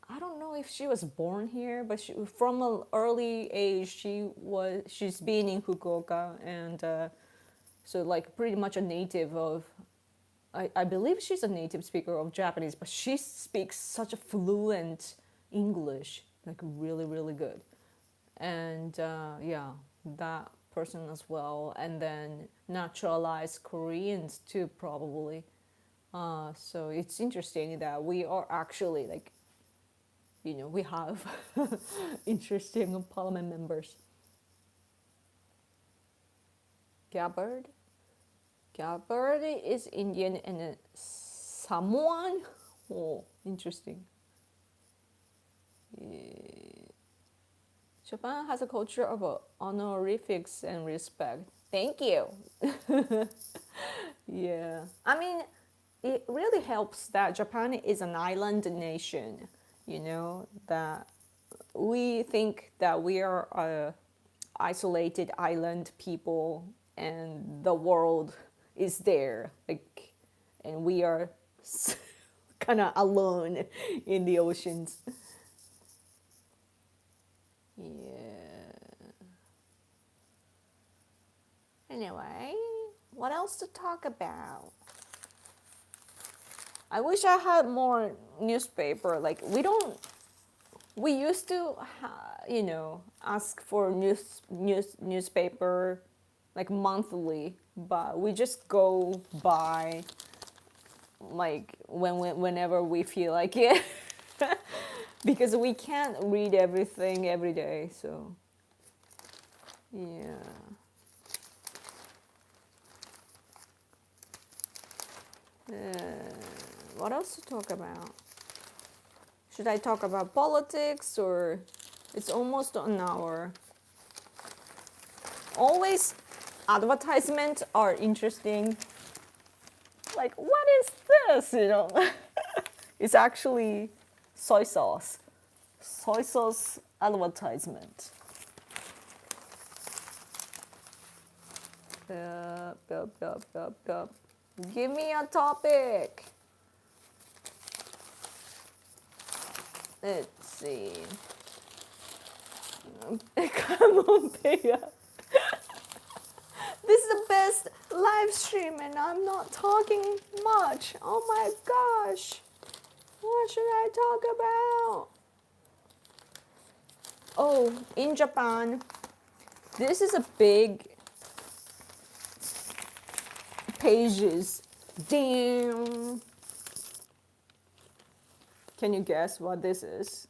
I don't know if she was born here, but from an early age she's been in Fukuoka, and so like pretty much a native of. I believe she's a native speaker of Japanese, but she speaks such a fluent English, like really really good, and yeah, that person as well, and then naturalized Koreans too probably. So it's interesting that we are actually like, we have interesting parliament members. Gabbard. Gabbard is Indian and Samoan. Oh, interesting. Japan has a culture of honorifics and respect. Thank you. Yeah. I mean, it really helps that Japan is an island nation, that we think that we are a isolated island people, and the world is there, like, and we are kind of alone in the oceans. Yeah. Anyway, what else to talk about? I wish I had more newspaper. Like we used to, ask for newspaper like monthly, but we just go by like whenever we feel like it, because we can't read everything every day. So yeah. What else to talk about? Should I talk about politics, or it's almost an hour? Always advertisements are interesting. Like, what is this? It's actually soy sauce. Soy sauce advertisement. Yup. Give me a topic. Let's see. Come on, Pia. This is the best live stream, and I'm not talking much. Oh my gosh. What should I talk about? Oh, in Japan, this is a big pages. Damn. Can you guess what this is?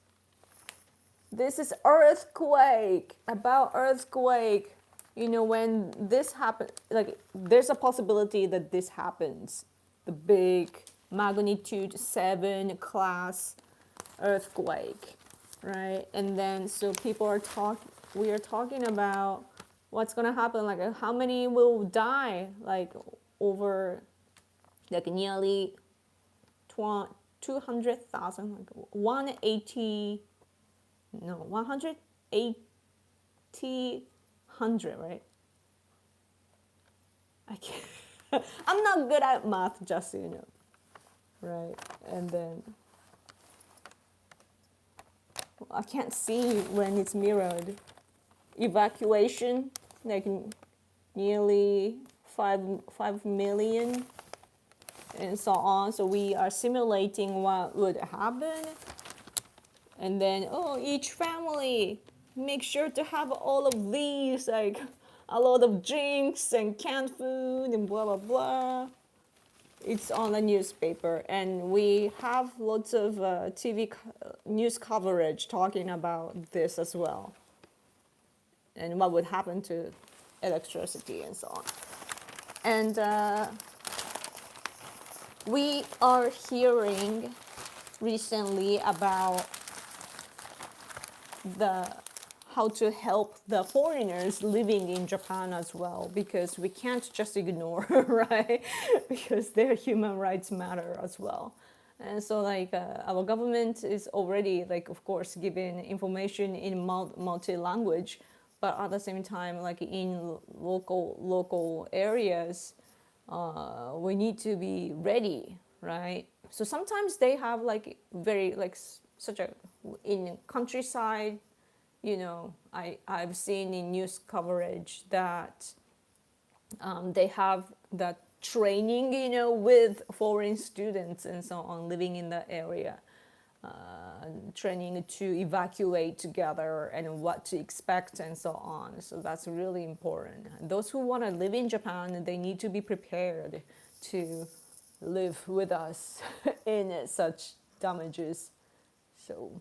This is earthquake. About earthquake. When this happens, like there's a possibility that this happens. The big magnitude 7 class earthquake, right? And then so we are talking about what's gonna happen, like how many will die, like over like nearly 200,000, like 180 100, right? I can't. I'm not good at math, just so you know. Right. And then I can't see when it's mirrored. Evacuation, like nearly 5 million and so on. So we are simulating what would happen. And then, oh, each family, make sure to have all of these, like a lot of drinks and canned food and blah, blah, blah. It's on the newspaper, and we have lots of TV news coverage talking about this as well, and what would happen to electricity and so on. And we are hearing recently about the how to help the foreigners living in Japan as well, because we can't just ignore, right? Because their human rights matter as well. And so like our government is already like, of course, giving information in multi-language, but at the same time, like in local areas, we need to be ready, right? So sometimes they have like very like such a in countryside, you know, I've seen in news coverage that they have that training, you know, with foreign students and so on living in the area, training to evacuate together and what to expect and so on. So that's really important. Those who want to live in Japan, they need to be prepared to live with us in such damages. So,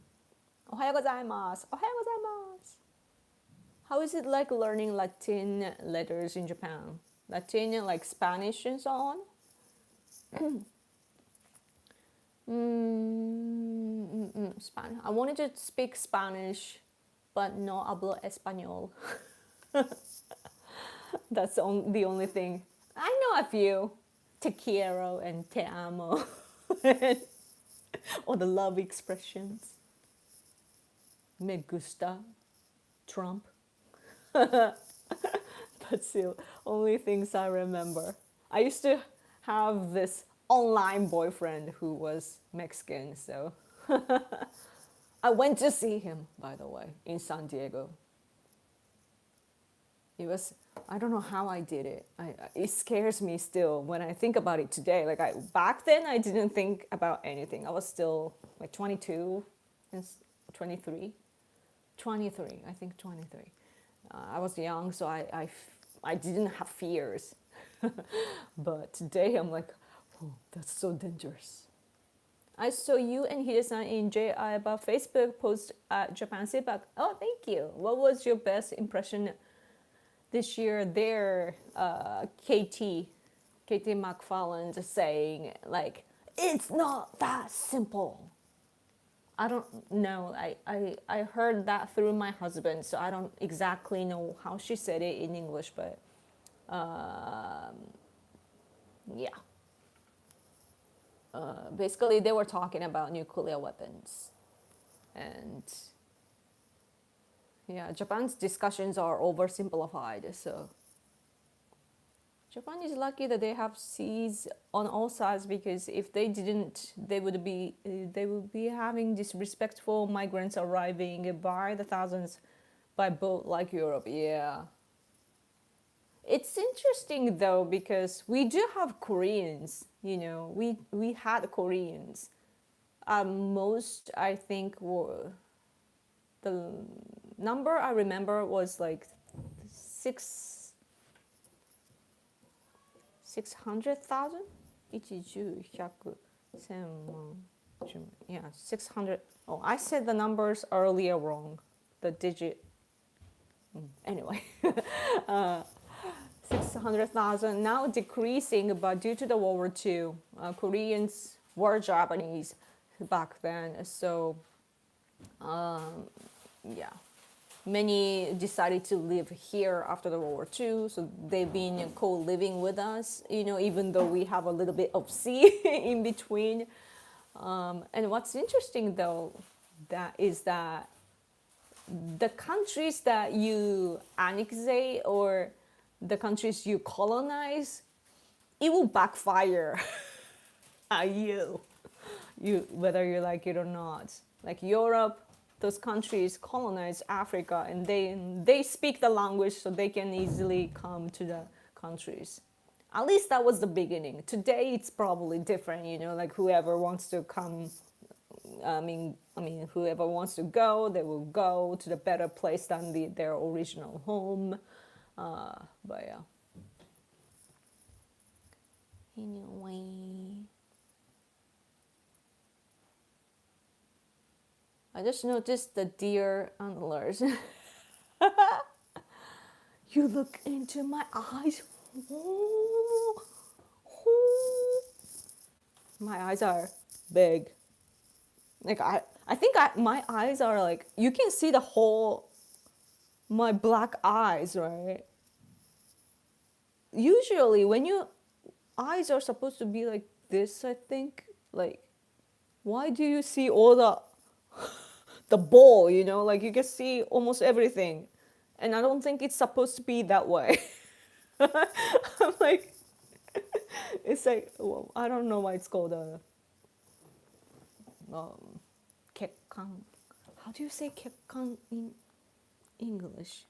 おはようございます。おはようございます。How is it like learning Latin letters in Japan? Latin, like Spanish and so on? Spanish. I wanted to speak Spanish, but no hablo español. That's the only thing. I know a few. Te quiero and te amo. Or the love expressions. Me gusta, Trump. That's the only things I remember. I used to have this online boyfriend who was Mexican, so I went to see him, by the way, in San Diego. It was, I don't know how I did it. It scares me still when I think about it today. Like back then, I didn't think about anything. I was still like 22 and 23. 23, I think 23. I was young, so I didn't have fears. But today I'm like, oh, that's so dangerous. I saw you and Hide-san in JI about Facebook post at Japan Sepak. Oh, thank you. What was your best impression this year there? KT McFarland saying like, it's not that simple. I don't know. I heard that through my husband, so I don't exactly know how she said it in English, but yeah. Basically, they were talking about nuclear weapons. And yeah, Japan's discussions are oversimplified, so Japan is lucky that they have seas on all sides, because if they didn't, they would be having disrespectful migrants arriving by the thousands by boat like Europe. Yeah. It's interesting though, because we do have Koreans, you know, we had Koreans. Most, I think, were, the number I remember was like 600,000? 1, 10, 100, 1000, 10,000. Yeah, 600. Oh, I said the numbers earlier wrong. The digit. Anyway. 600,000, now decreasing, but due to the World War II, Koreans were Japanese back then. So, yeah. Many decided to live here after the World War II, so they've been co-living with us, you know, even though we have a little bit of sea in between. And what's interesting though, that is that the countries that you annexate or the countries you colonize, it will backfire at you whether you like it or not. Like Europe, those countries colonize Africa, and they speak the language, so they can easily come to the countries. At least that was the beginning. Today it's probably different, like whoever wants to come, whoever wants to go, they will go to the better place than their original home. But yeah. Anyway, I just noticed the deer antlers. You look into my eyes. My eyes are big. Like I think my eyes are like, you can see the whole, my black eyes, right? Usually when your eyes are supposed to be like this, I think, like, why do you see all the ball, like you can see almost everything. And I don't think it's supposed to be that way. I'm like, it's like, well, I don't know why it's called a kekkan. How do you say kekkan in English?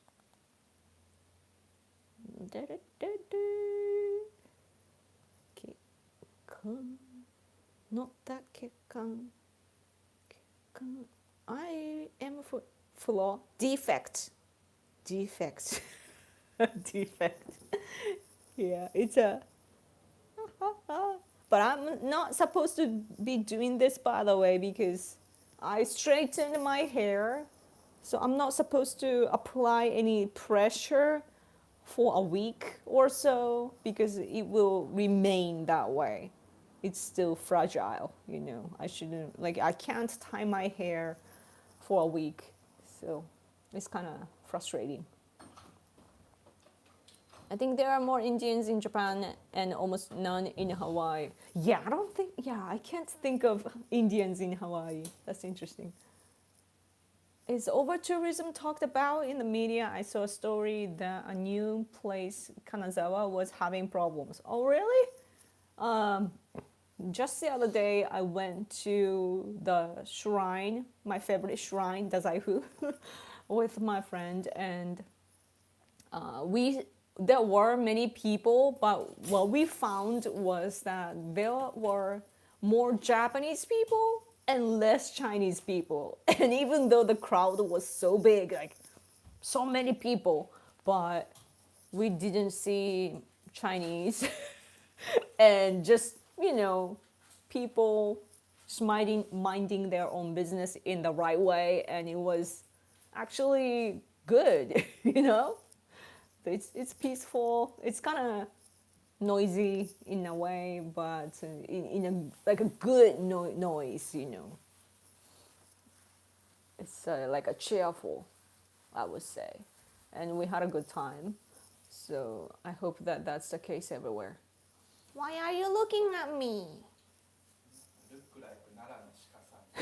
Kekkan. Not that kekkan. Kekkan. I am flaw. Defect. Defect. Defect. Yeah, it's a. But I'm not supposed to be doing this, by the way, because I straightened my hair. So I'm not supposed to apply any pressure for a week or so, because it will remain that way. It's still fragile, I shouldn't, like, I can't tie my hair for a week. So it's kind of frustrating. I think there are more Indians in Japan and almost none in Hawaii. Yeah, I can't think of Indians in Hawaii. That's interesting. Is over-tourism talked about in the media? I saw a story that a new place, Kanazawa, was having problems. Oh, really? Just the other day, I went to the shrine, my favorite shrine, Dazaifu, with my friend, and there were many people, but what we found was that there were more Japanese people and less Chinese people. And even though the crowd was so big, like so many people, but we didn't see Chinese and just, people just minding their own business in the right way. And it was actually good, It's peaceful. It's kind of noisy in a way, but in a like a good noise, It's like a cheerful, I would say, and we had a good time. So I hope that that's the case everywhere. Why are you looking at me? Look like Nara no shika-san.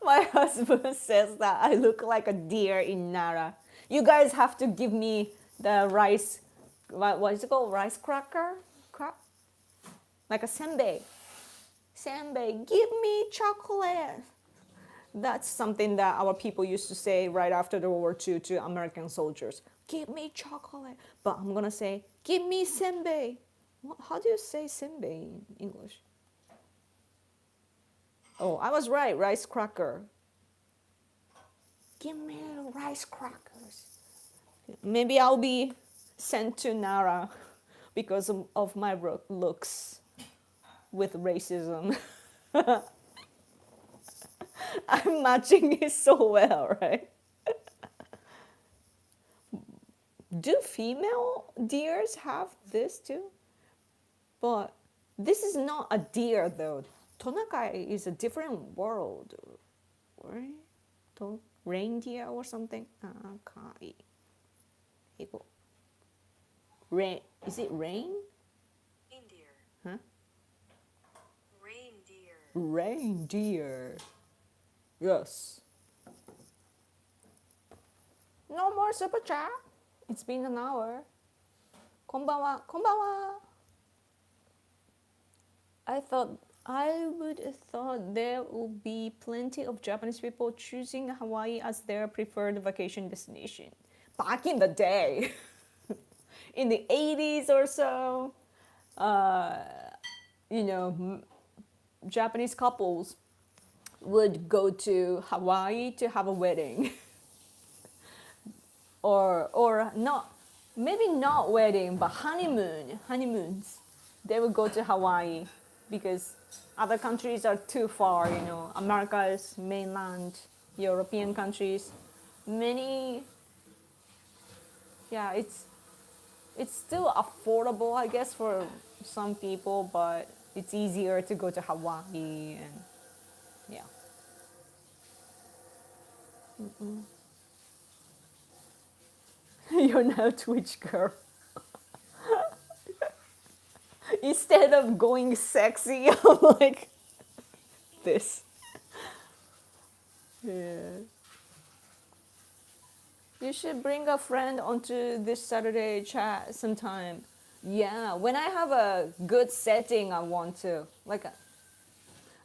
My husband says that I look like a deer in Nara. You guys have to give me the rice, what is it called? Rice cracker? Like a senbei. Senbei, give me chocolate. That's something that our people used to say right after the World War II to American soldiers. Give me chocolate. But I'm going to say, give me senbei. How do you say senbei in English? Oh, I was right, rice cracker. Give me rice crackers. Maybe I'll be sent to Nara because of my looks with racism. I'm matching it so well, right? Do female deers have this too? But this is not a deer though. Tonakai is a different world, right? Reindeer or something? Kai. Rain. Is it rain? Reindeer. Huh? Reindeer. Reindeer. Yes. No more super chat. It's been an hour. Konbanwa, konbanwa. I would have thought there would be plenty of Japanese people choosing Hawaii as their preferred vacation destination. Back in the day, in the 80s or so, uh, Japanese couples would go to Hawaii to have a wedding. or not, maybe not wedding, but honeymoons. They would go to Hawaii because other countries are too far. America's mainland, European countries, many. Yeah, it's still affordable, I guess, for some people, but it's easier to go to Hawaii and yeah. You're now Twitch girl. Instead of going sexy, I'm like this. Yeah. You should bring a friend onto this Saturday chat sometime. Yeah, when I have a good setting, I want to. Like,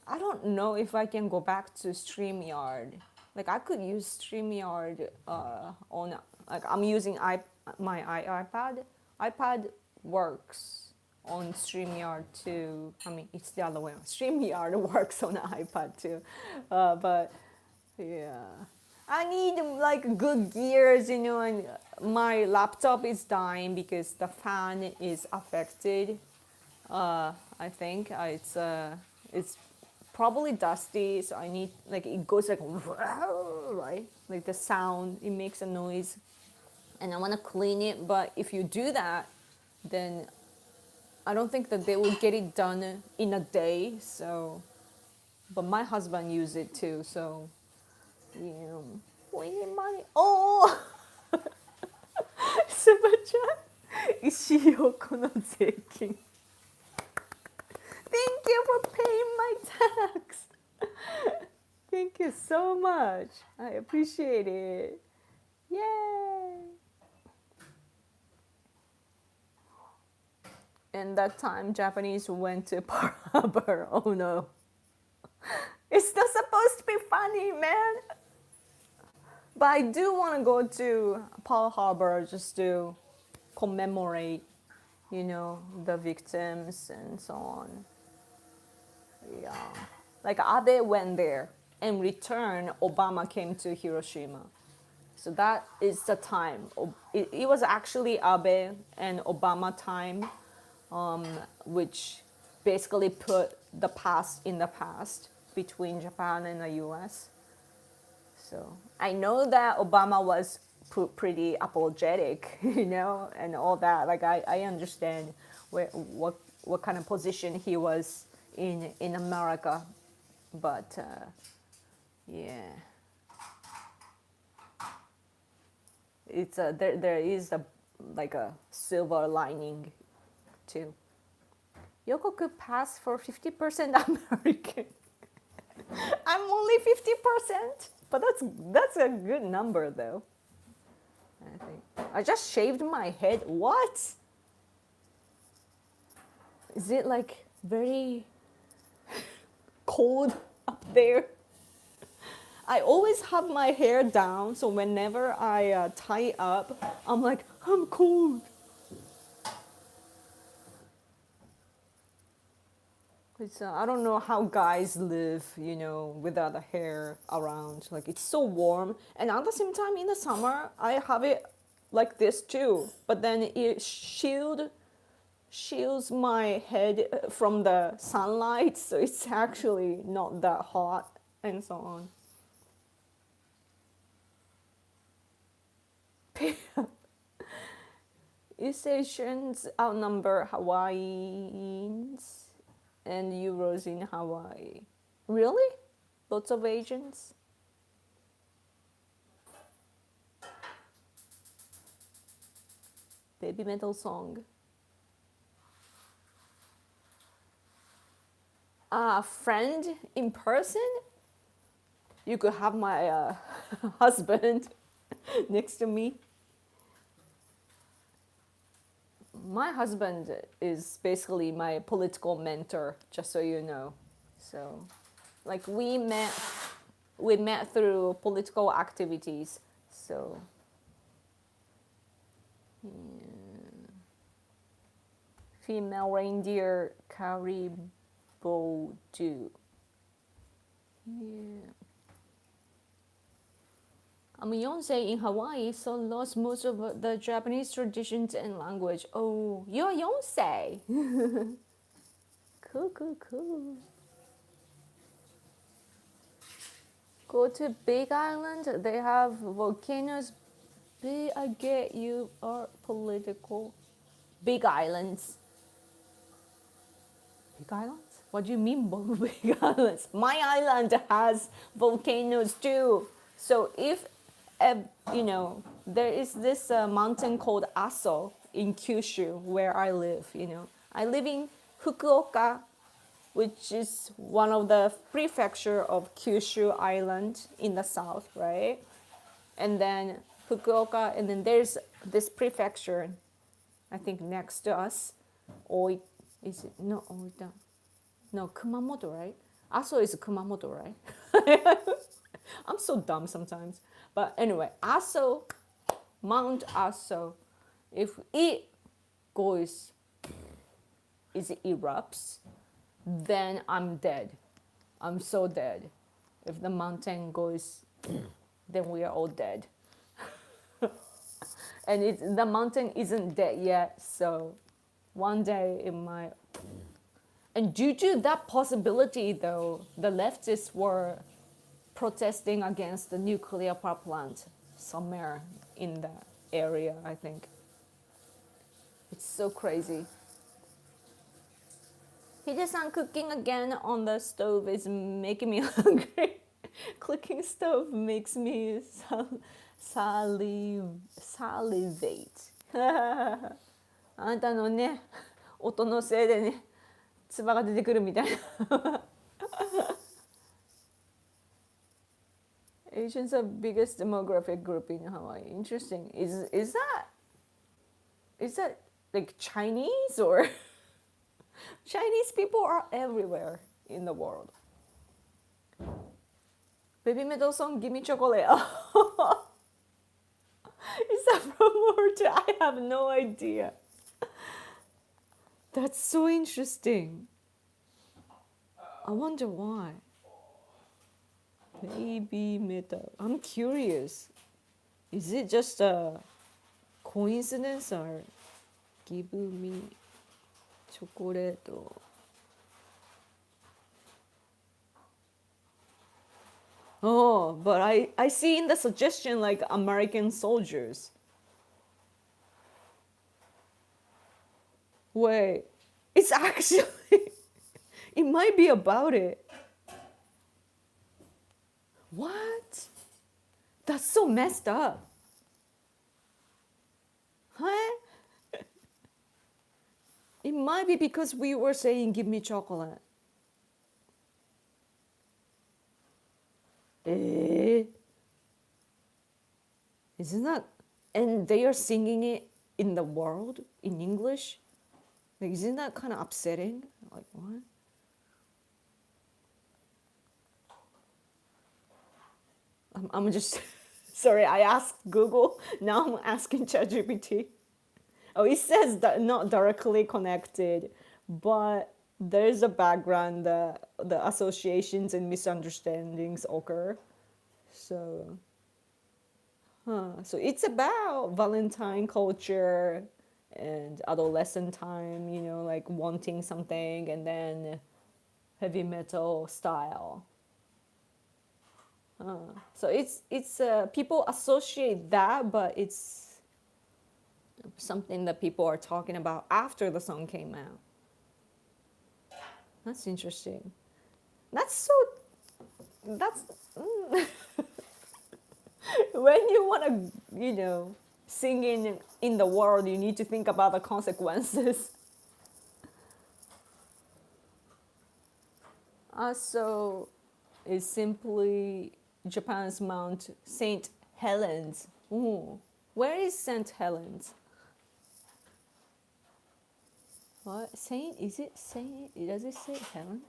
I don't know if I can go back to StreamYard. Like, I could use StreamYard on, like, I'm using my iPad. iPad works on StreamYard too. I mean, it's the other way. StreamYard works on iPad too. But yeah, I need like good gears, and my laptop is dying because the fan is affected. I think it's probably dusty, so I need, like, it goes like right, like the sound, it makes a noise, and I want to clean it. But if you do that, then I don't think that they will get it done in a day. So, but my husband used it too, so yeah, we need money. Oh, すばちゃん、石井陽子の税金。Thank you for paying my tax. Thank you so much. I appreciate it. Yay! And that time, Japanese went to Pearl Harbor. Oh no. It's not supposed to be funny, man. But I do want to go to Pearl Harbor just to commemorate, the victims and so on. Yeah. Like Abe went there, and return, Obama came to Hiroshima. So that is the time. It was actually Abe and Obama time, which basically put the past in the past between Japan and the US. So I know that Obama was pretty apologetic, and all that. Like I understand what kind of position he was in America, but yeah, it's there is like a silver lining too. Yoko could pass for 50% American. I'm only 50%, but that's a good number though. I think I just shaved my head. What? Is it like very cold up there? I always have my hair down, so whenever I tie up, I'm like, I'm cold. I don't know how guys live, without the hair around. Like, it's so warm. And at the same time, in the summer, I have it like this too. But then it shields my head from the sunlight, so it's actually not that hot and so on. East Asians outnumber Hawaiians and Euros in Hawaii. Really? Lots of Asians? Baby metal song. Friend in person? You could have my husband. next to me. My husband is basically my political mentor, just so you know. So, like we met through political activities. So, yeah. Female reindeer caribou do. Yeah. I'm Yonsei in Hawaii, so lost most of the Japanese traditions and language. Oh, you're Yonsei. Cool, cool, cool. Go to Big Island. They have volcanoes. I get you are political. Big islands. Big islands? What do you mean big islands? My island has volcanoes too. So if, you know, there is this mountain called Aso in Kyushu where I live, you know. I live in Fukuoka, which is one of the prefecture of Kyushu Island in the south, right? And then Fukuoka, and then there's this prefecture, I think next to us. Oi, is it? No, Oita. No, Kumamoto, right? Aso is Kumamoto, right? I'm so dumb sometimes. But anyway, Aso, Mount Aso, if it goes, it erupts, then I'm dead. I'm so dead. If the mountain goes, then we are all dead. And the mountain isn't dead yet, so one day it might. And due to that possibility, though, the leftists were protesting against the nuclear power plant somewhere in the area, I think. It's so crazy. Hide-san cooking again on the stove is making me hungry. Clicking stove makes me salivate. あなたのね、音のせいでね、唾が出てくるみたいな。Asians are biggest demographic group in Hawaii. Interesting. Is that like Chinese or Chinese people are everywhere in the world. Baby Metal song, Give Me Chocolate. Is that from Morta? I have no idea. That's so interesting. I wonder why. Baby Metal. I'm curious. Is it just a coincidence or give me chocolate? Oh, but I see in the suggestion like American soldiers. Wait, it's actually, it might be about it. What? That's so messed up. Huh? It might be because we were saying, give me chocolate. Isn't that? And they are singing it in the world in English? Like, isn't that kind of upsetting? Like, what? I'm just, sorry, I asked Google. Now I'm asking ChatGPT. Oh, it says that not directly connected, but there's a background that the associations and misunderstandings occur. So, so it's about Valentine culture and adolescent time, you know, like wanting something, and then heavy metal style. So it's people associate that, but it's something that people are talking about after the song came out. That's interesting. That's when you want to, you know, sing in the world, you need to think about the consequences. So it's simply Japan's Mount St. Helens. Ooh, where is St. Helens? What Saint? Is it Saint? Does it say Helen?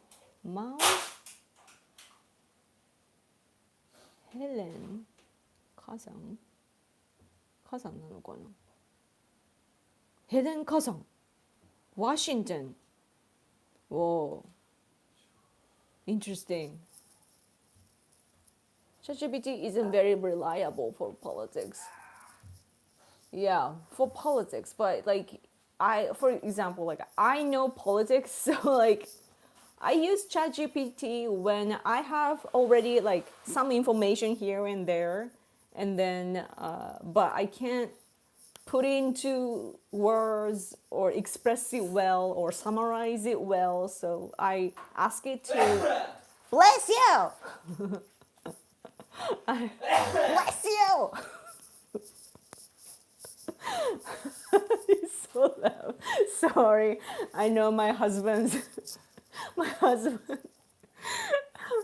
Mount Helen 가상 가상なのかな? Helen 가상, Washington. Whoa, interesting. ChatGPT isn't very reliable for politics. Yeah, for politics, but like for example, like I know politics, so like I use ChatGPT when I have already like some information here and there, and then but I can't put into words or express it well or summarize it well, so I ask it to bless you, bless you. It's so loud. Sorry, I know my husband's my husband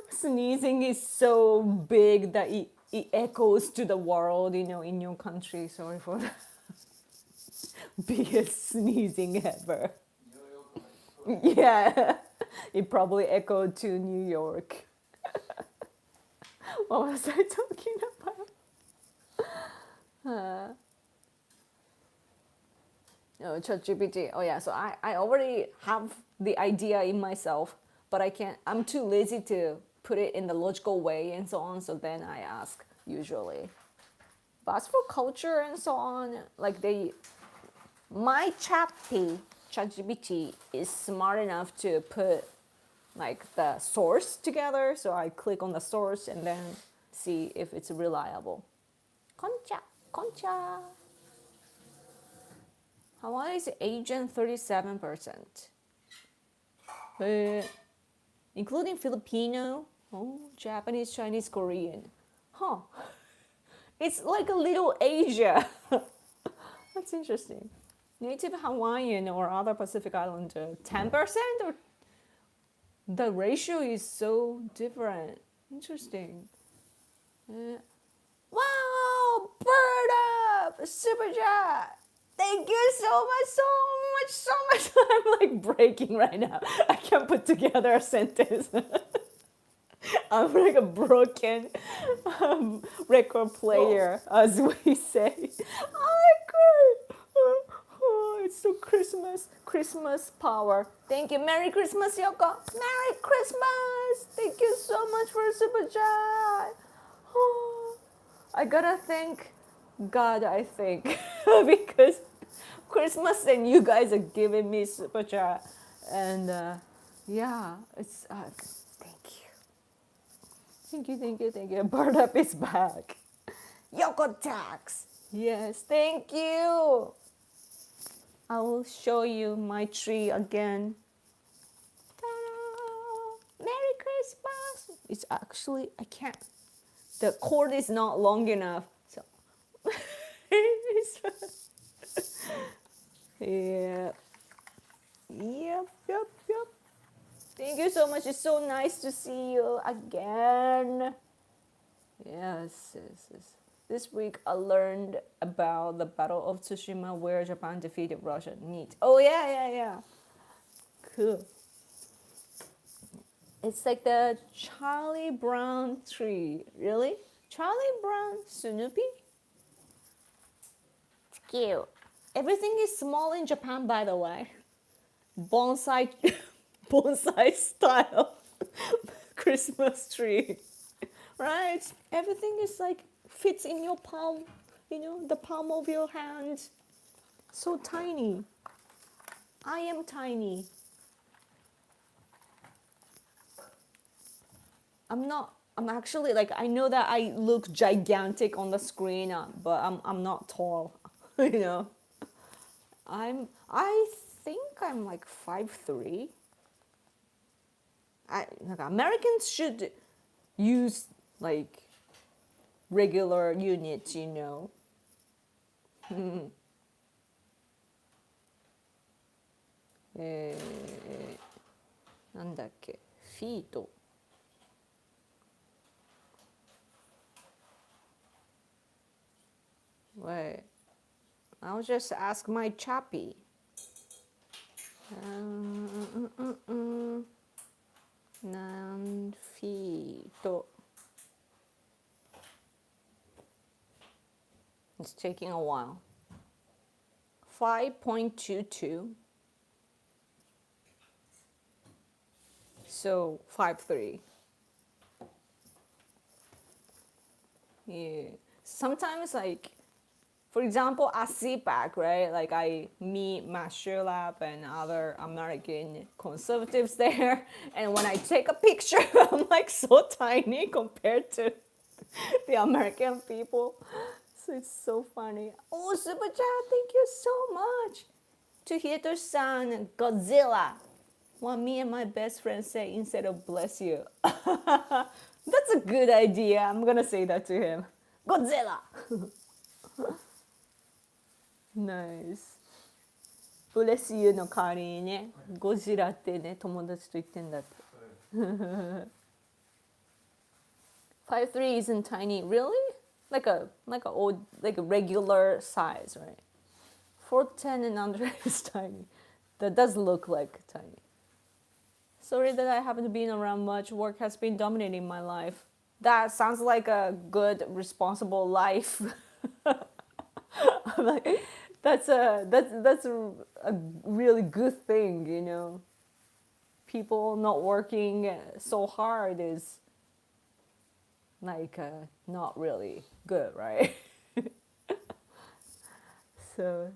sneezing is so big that it echoes to the world, you know, in your country. Sorry for the biggest sneezing ever. Yeah, it probably echoed to New York. What was I talking about? Oh, ChatGPT. Oh yeah, so I already have the idea in myself, but I'm too lazy to put it in the logical way and so on, so then I ask usually. But as for culture and so on, like my ChatGPT is smart enough to put like the source together, so I click on the source and then see if it's reliable. Koncha, koncha. Hawaii is Asian 37%. Including Filipino, Japanese, Chinese, Korean. Huh. It's like a little Asia. That's interesting. Native Hawaiian or other Pacific Islander, 10%? Or the ratio is so different. Interesting. Wow, bird up, super chat. Thank you so much. I'm like breaking right now. I can't put together a sentence. I'm like a broken record player, as we say. Oh my god! Oh, it's so Christmas power. Thank you. Merry Christmas, Yoko. Merry Christmas. Thank you so much for a super chat. Oh, I gotta thank God, I think, because Christmas and you guys are giving me super chat, and yeah, it's thank you. Bird up is back. Yoko tax. Yes, thank you. I will show you my tree again. Ta-da! Merry Christmas. It's actually I can't. The cord is not long enough, so. Yeah. Yep. Thank you so much. It's so nice to see you again. Yes. This week I learned about the Battle of Tsushima where Japan defeated Russia. Neat. Oh yeah. Cool. It's like the Charlie Brown tree. Really? Charlie Brown Snoopy? It's cute. Everything is small in Japan, by the way. Bonsai style Christmas tree, right? Everything is like fits in your palm, the palm of your hand. So tiny. I am tiny. I'm actually like, I know that I look gigantic on the screen, but I'm not tall, I think I'm like 5'3". Like Americans should use like regular units, なんだっけ、フィート。Wait, I'll just ask my chappy. Nanfito. It's taking a while. 5.22. So 5.3. Yeah. Sometimes like, for example, at CPAC, right? Like I meet Matt Sherlap and other American conservatives there, and when I take a picture, I'm like so tiny compared to the American people. So it's so funny. Oh, super chat! Thank you so much. To Hito-san, Godzilla. What me and my best friend say instead of bless you. That's a good idea. I'm gonna say that to him. Godzilla. Nice. Bless you の代わりにね、ゴジラってね、友達と言ってんだって。5'3" isn't tiny, really? Like a old like a regular size, right? 4'10" and under is tiny. That does look like tiny. Sorry that I haven't been around much. Work has been dominating my life. That sounds like a good, responsible life. I'm like, that's a really good thing, you know. People not working so hard is like not really good, right? So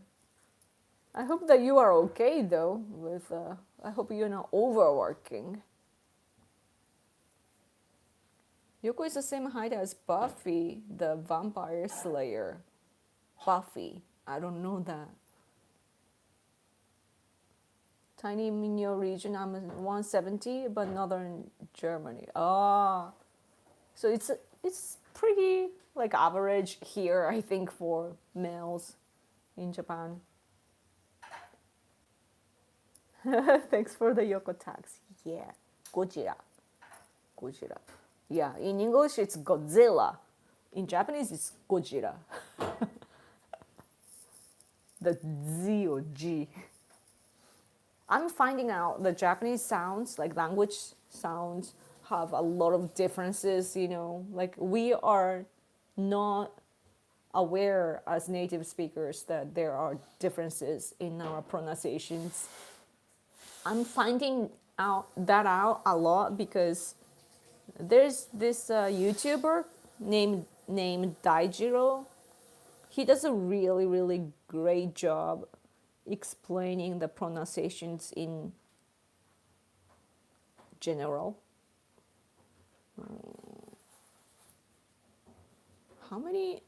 I hope that you are okay though. With I hope you're not overworking. Yoko is the same height as Buffy, the vampire slayer. Buffy. I don't know that. Tiny in your region, I'm 170, but northern Germany. Ah, so it's pretty like average here, I think, for males in Japan. Thanks for the Yoko tags. Yeah, Gojira. Gojira. Yeah, in English it's Godzilla. In Japanese it's Gojira. The Z or G. I'm finding out the Japanese sounds, like language sounds, have a lot of differences, you know. Like we are not aware as native speakers that there are differences in our pronunciations. I'm finding out a lot because there's this YouTuber named Daijiro. He does a really great job explaining the pronunciations in general. How many?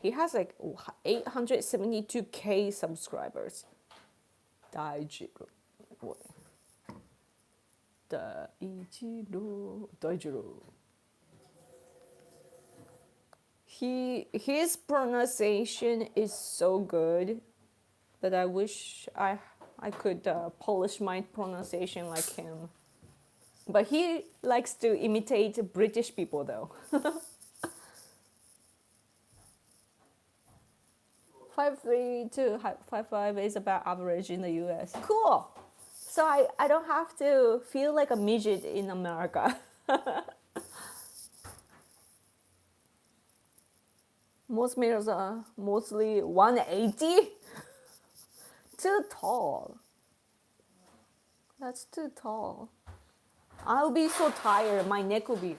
He has like 872k subscribers. Daijiro. Daijiro. His pronunciation is so good that I wish I could polish my pronunciation like him. But he likes to imitate British people though. 5'3" to 5'5" is about average in the US. Cool. So I don't have to feel like a midget in America. Most males are mostly 180. Too tall. That's too tall. I'll be so tired. My neck will be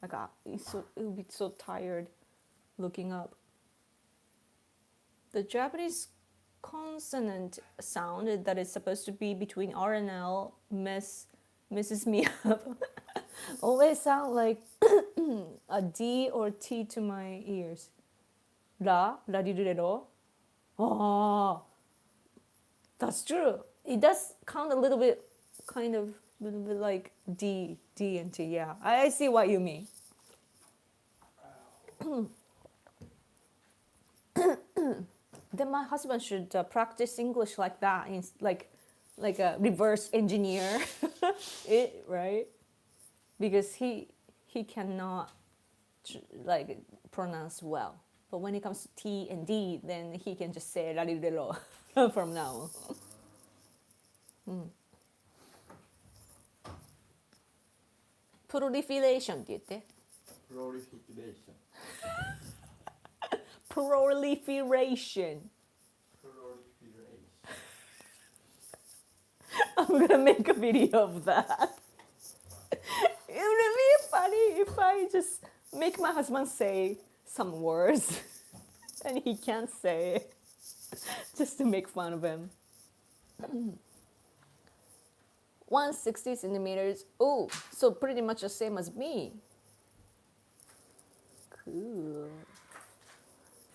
like it will be so tired looking up. The Japanese consonant sound that is supposed to be between R and L messes me up. Always sound like a D or T to my ears. La di re ro. Oh, that's true. It does count a little bit, kind of, a little bit like D and T. Yeah, I see what you mean. Then my husband should practice English like that, like a reverse engineer it, right? Because he cannot like pronounce well But when it comes to T and D, then he can just say rarirero from now. Proliferation って言って。Proliferation. Proliferation. Proliferation. I'm gonna make a video of that. It would be funny if I just make my husband say some words and he can't say it, just to make fun of him. 160 centimeters. Oh, so pretty much the same as me. Cool.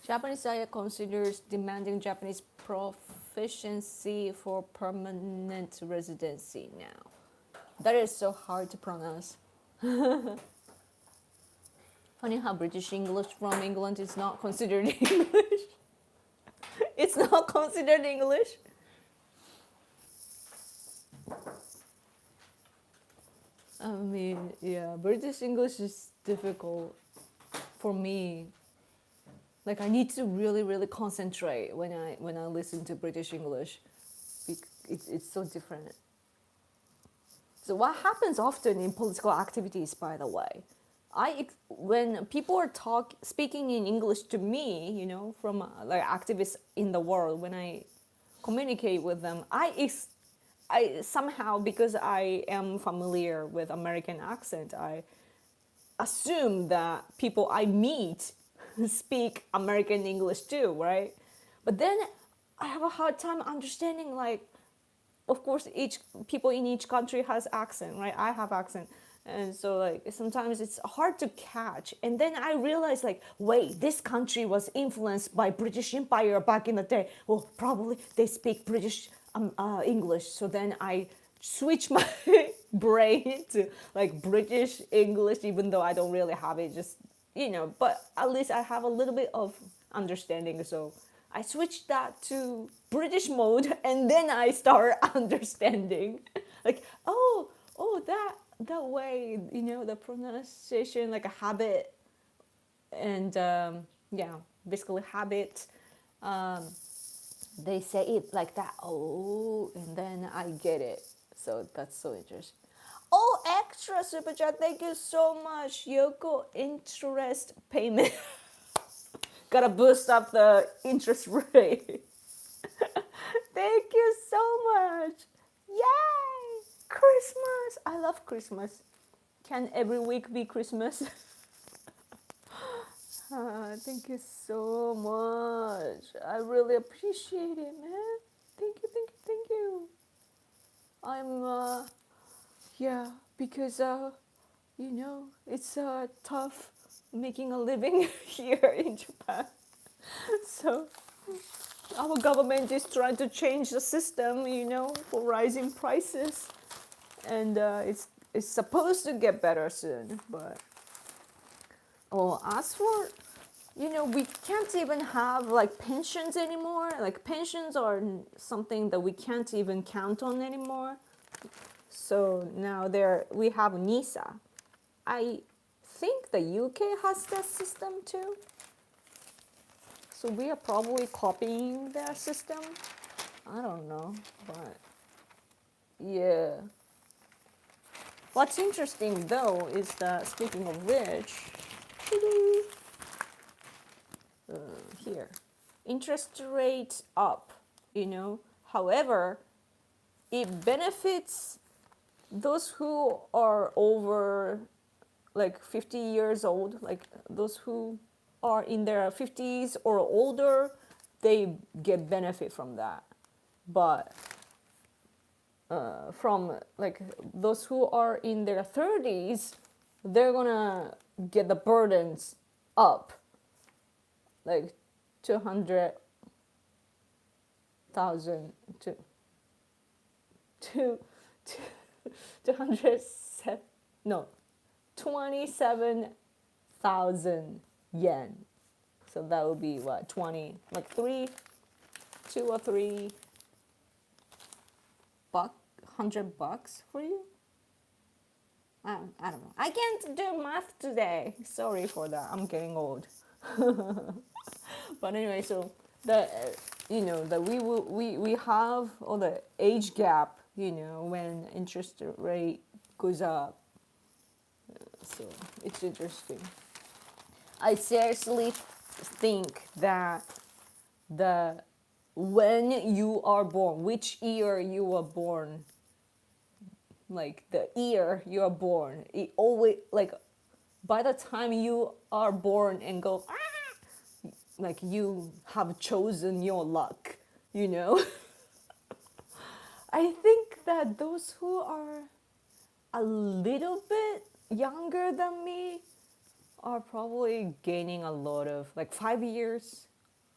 Japanese diet considers demanding Japanese proficiency for permanent residency now. That is so hard to pronounce. Funny how British English from England is not considered English. It's not considered English. I mean, yeah, British English is difficult for me. Like I need to really, really concentrate when I listen to British English. It's so different. So what happens often in political activities, by the way, when people are speaking in English to me, you know, from like activists in the world, when I communicate with them, I somehow, because I am familiar with American accent, I assume that people I meet speak American English too, right? But then I have a hard time understanding, like, of course, each people in each country has accent, right? I have accent. And so like sometimes it's hard to catch. And then I realized like, wait, this country was influenced by British Empire back in the day. Well, probably they speak British English. So then I switch my brain to like British English, even though I don't really have it, just, you know, but at least I have a little bit of understanding. So I switched that to British mode and then I start understanding. Like, oh, that way, you know, the pronunciation, like a habit. And yeah, basically habit. They say it like that. Oh, and then I get it. So that's so interesting. Oh, extra super chat. Thank you so much. Yoko interest payment. Gotta boost up the interest rate. Thank you so much. Yay! Christmas. I love Christmas. Can every week be Christmas? Thank you so much. I really appreciate it, man. Thank you, thank you, thank you. I'm, yeah, because, you know, it's tough making a living here in Japan. So our government is trying to change the system, you know, for rising prices. And it's supposed to get better soon, but as for, you know, we can't even have like pensions anymore. Like pensions are something that we can't even count on anymore. So now we have NISA. I think the UK has that system too. So we are probably copying their system. I don't know, but yeah. What's interesting though is that, speaking of which, here, interest rate up, you know. However, it benefits those who are over like 50 years old, like those who are in their 50s or older, they get benefit from that. But from like those who are in their 30s, they're gonna get the burdens up, like 200,000 to 27,000 yen. So that would be what, 2 or 3 $100 for you? I don't know. I can't do math today. Sorry for that. I'm getting old. But anyway, so the that we have all the age gap, when interest rate goes up. So it's interesting. I seriously think that the when you are born, which year you were born, like the year you are born, it always like by the time you are born and go like you have chosen your luck, you know. I think that those who are a little bit younger than me are probably gaining a lot of, like, 5 years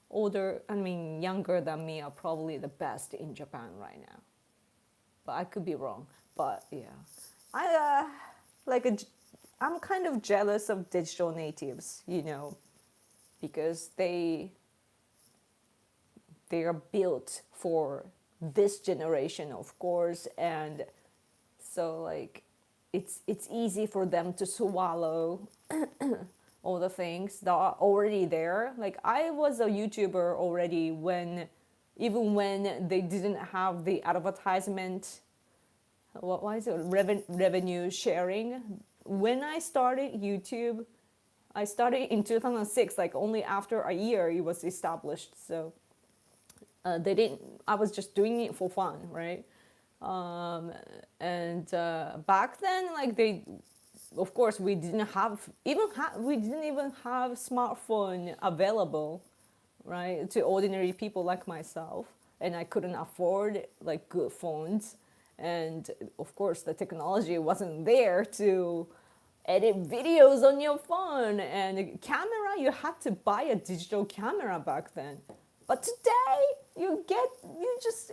older, I mean younger than me, are probably the best in Japan right now. But I could be wrong. But yeah, I like I'm kind of jealous of digital natives, because they are built for this generation, of course, and so like it's easy for them to swallow all the things that are already there. Like I was a YouTuber already even when they didn't have the advertisement. Why is it revenue sharing? When I started YouTube, I started in 2006. Like only after a year it was established. So they didn't. I was just doing it for fun, right? And back then, like of course, we didn't even have smartphone available, right, to ordinary people like myself, and I couldn't afford like good phones, and of course, the technology wasn't there to edit videos on your phone, and camera, you had to buy a digital camera back then. But today, you just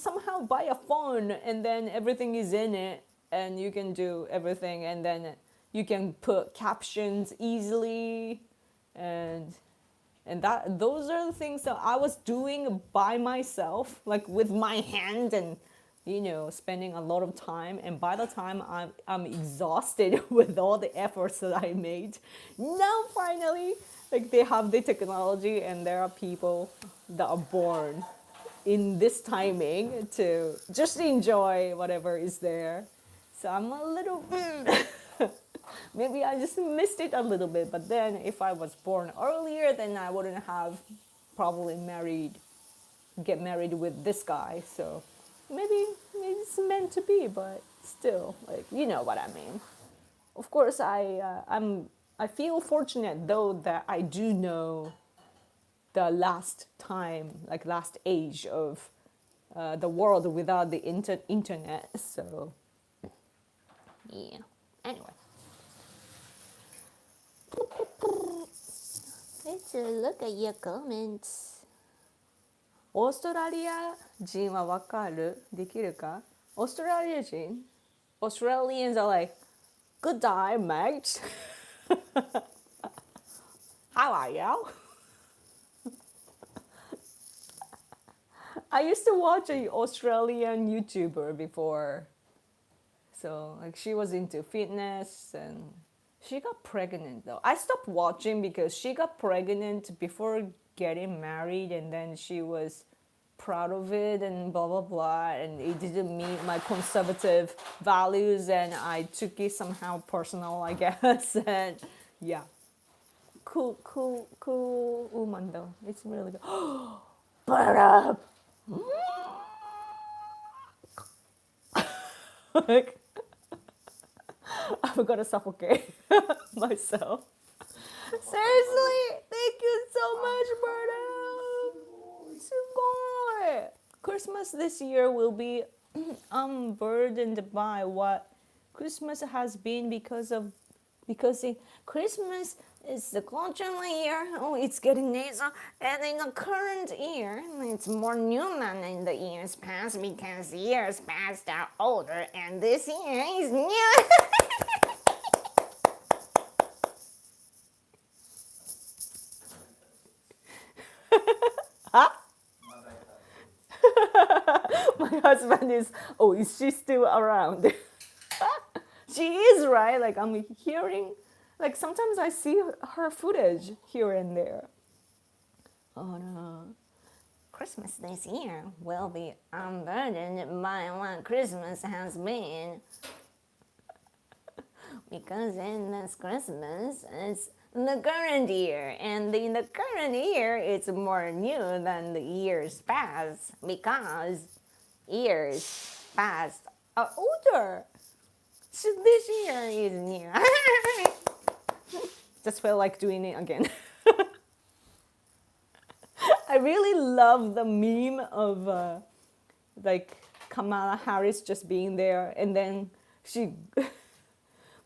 somehow buy a phone, and then everything is in it, and you can do everything, and then you can put captions easily, and those are the things that I was doing by myself, like with my hand, and spending a lot of time. And by the time I'm exhausted with all the efforts that I made, now finally, like they have the technology, and there are people that are born in this timing to just enjoy whatever is there. So I'm a little maybe I just missed it a little bit. But then if I was born earlier, then I wouldn't have probably get married with this guy. So maybe it's meant to be, but still, like, you know what I mean. Of course, I feel fortunate though that I do know the last time, like last age of the world without the internet. So yeah. Anyway, let's look at your comments. オーストラリア人はわかる？できるか？オーストラリア人 Australians are like, good day, mate. How are you? I used to watch an Australian YouTuber before. So, like, she was into fitness, and she got pregnant though. I stopped watching because she got pregnant before getting married, and then she was proud of it and blah blah blah, and it didn't meet my conservative values, and I took it somehow personal, I guess. And yeah, cool woman though. It's really good. But like, I'm gonna suffocate myself. Seriously, thank you so much, Berta. Sugoi. Christmas this year will be unburdened by what Christmas has been because Christmas is the cultural year. Oh, it's getting nasal. And in the current year, it's more new than in the years past because the years past are older, and this year is new. My husband is, oh, is she still around? She is, right? Like, I'm hearing, like, sometimes I see her footage here and there. Oh no. Christmas this year will be unburdened by what Christmas has been. Because in this Christmas, it's the current year. And in the current year, it's more new than the years past. Because years past are older. So this year is new. Just felt like doing it again. I really love the meme of like Kamala Harris just being there and then she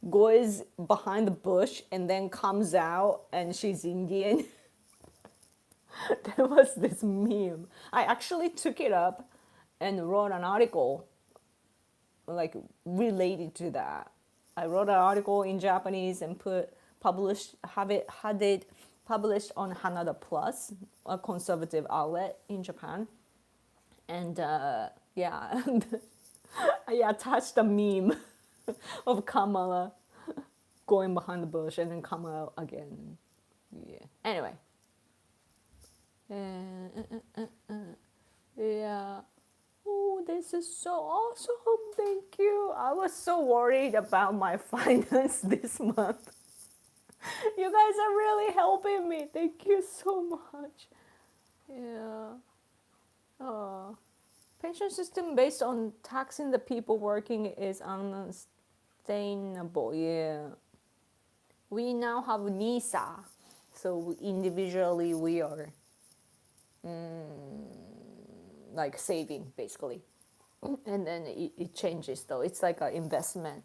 goes behind the bush and then comes out and she's Indian. There was this meme. I actually took it up and wrote an article like related to that. I wrote an article in Japanese and had it published on Hanada Plus, a conservative outlet in Japan. And yeah, I attached a meme of Kamala going behind the bush and then come out again. Yeah. Anyway. Yeah. Oh, this is so awesome. Thank you. I was so worried about my finance this month. You guys are really helping me. Thank you so much. Yeah. Oh. Pension system based on taxing the people working is unsustainable. Yeah. We now have NISA. So individually we are like saving basically. And then it changes though. It's like an investment.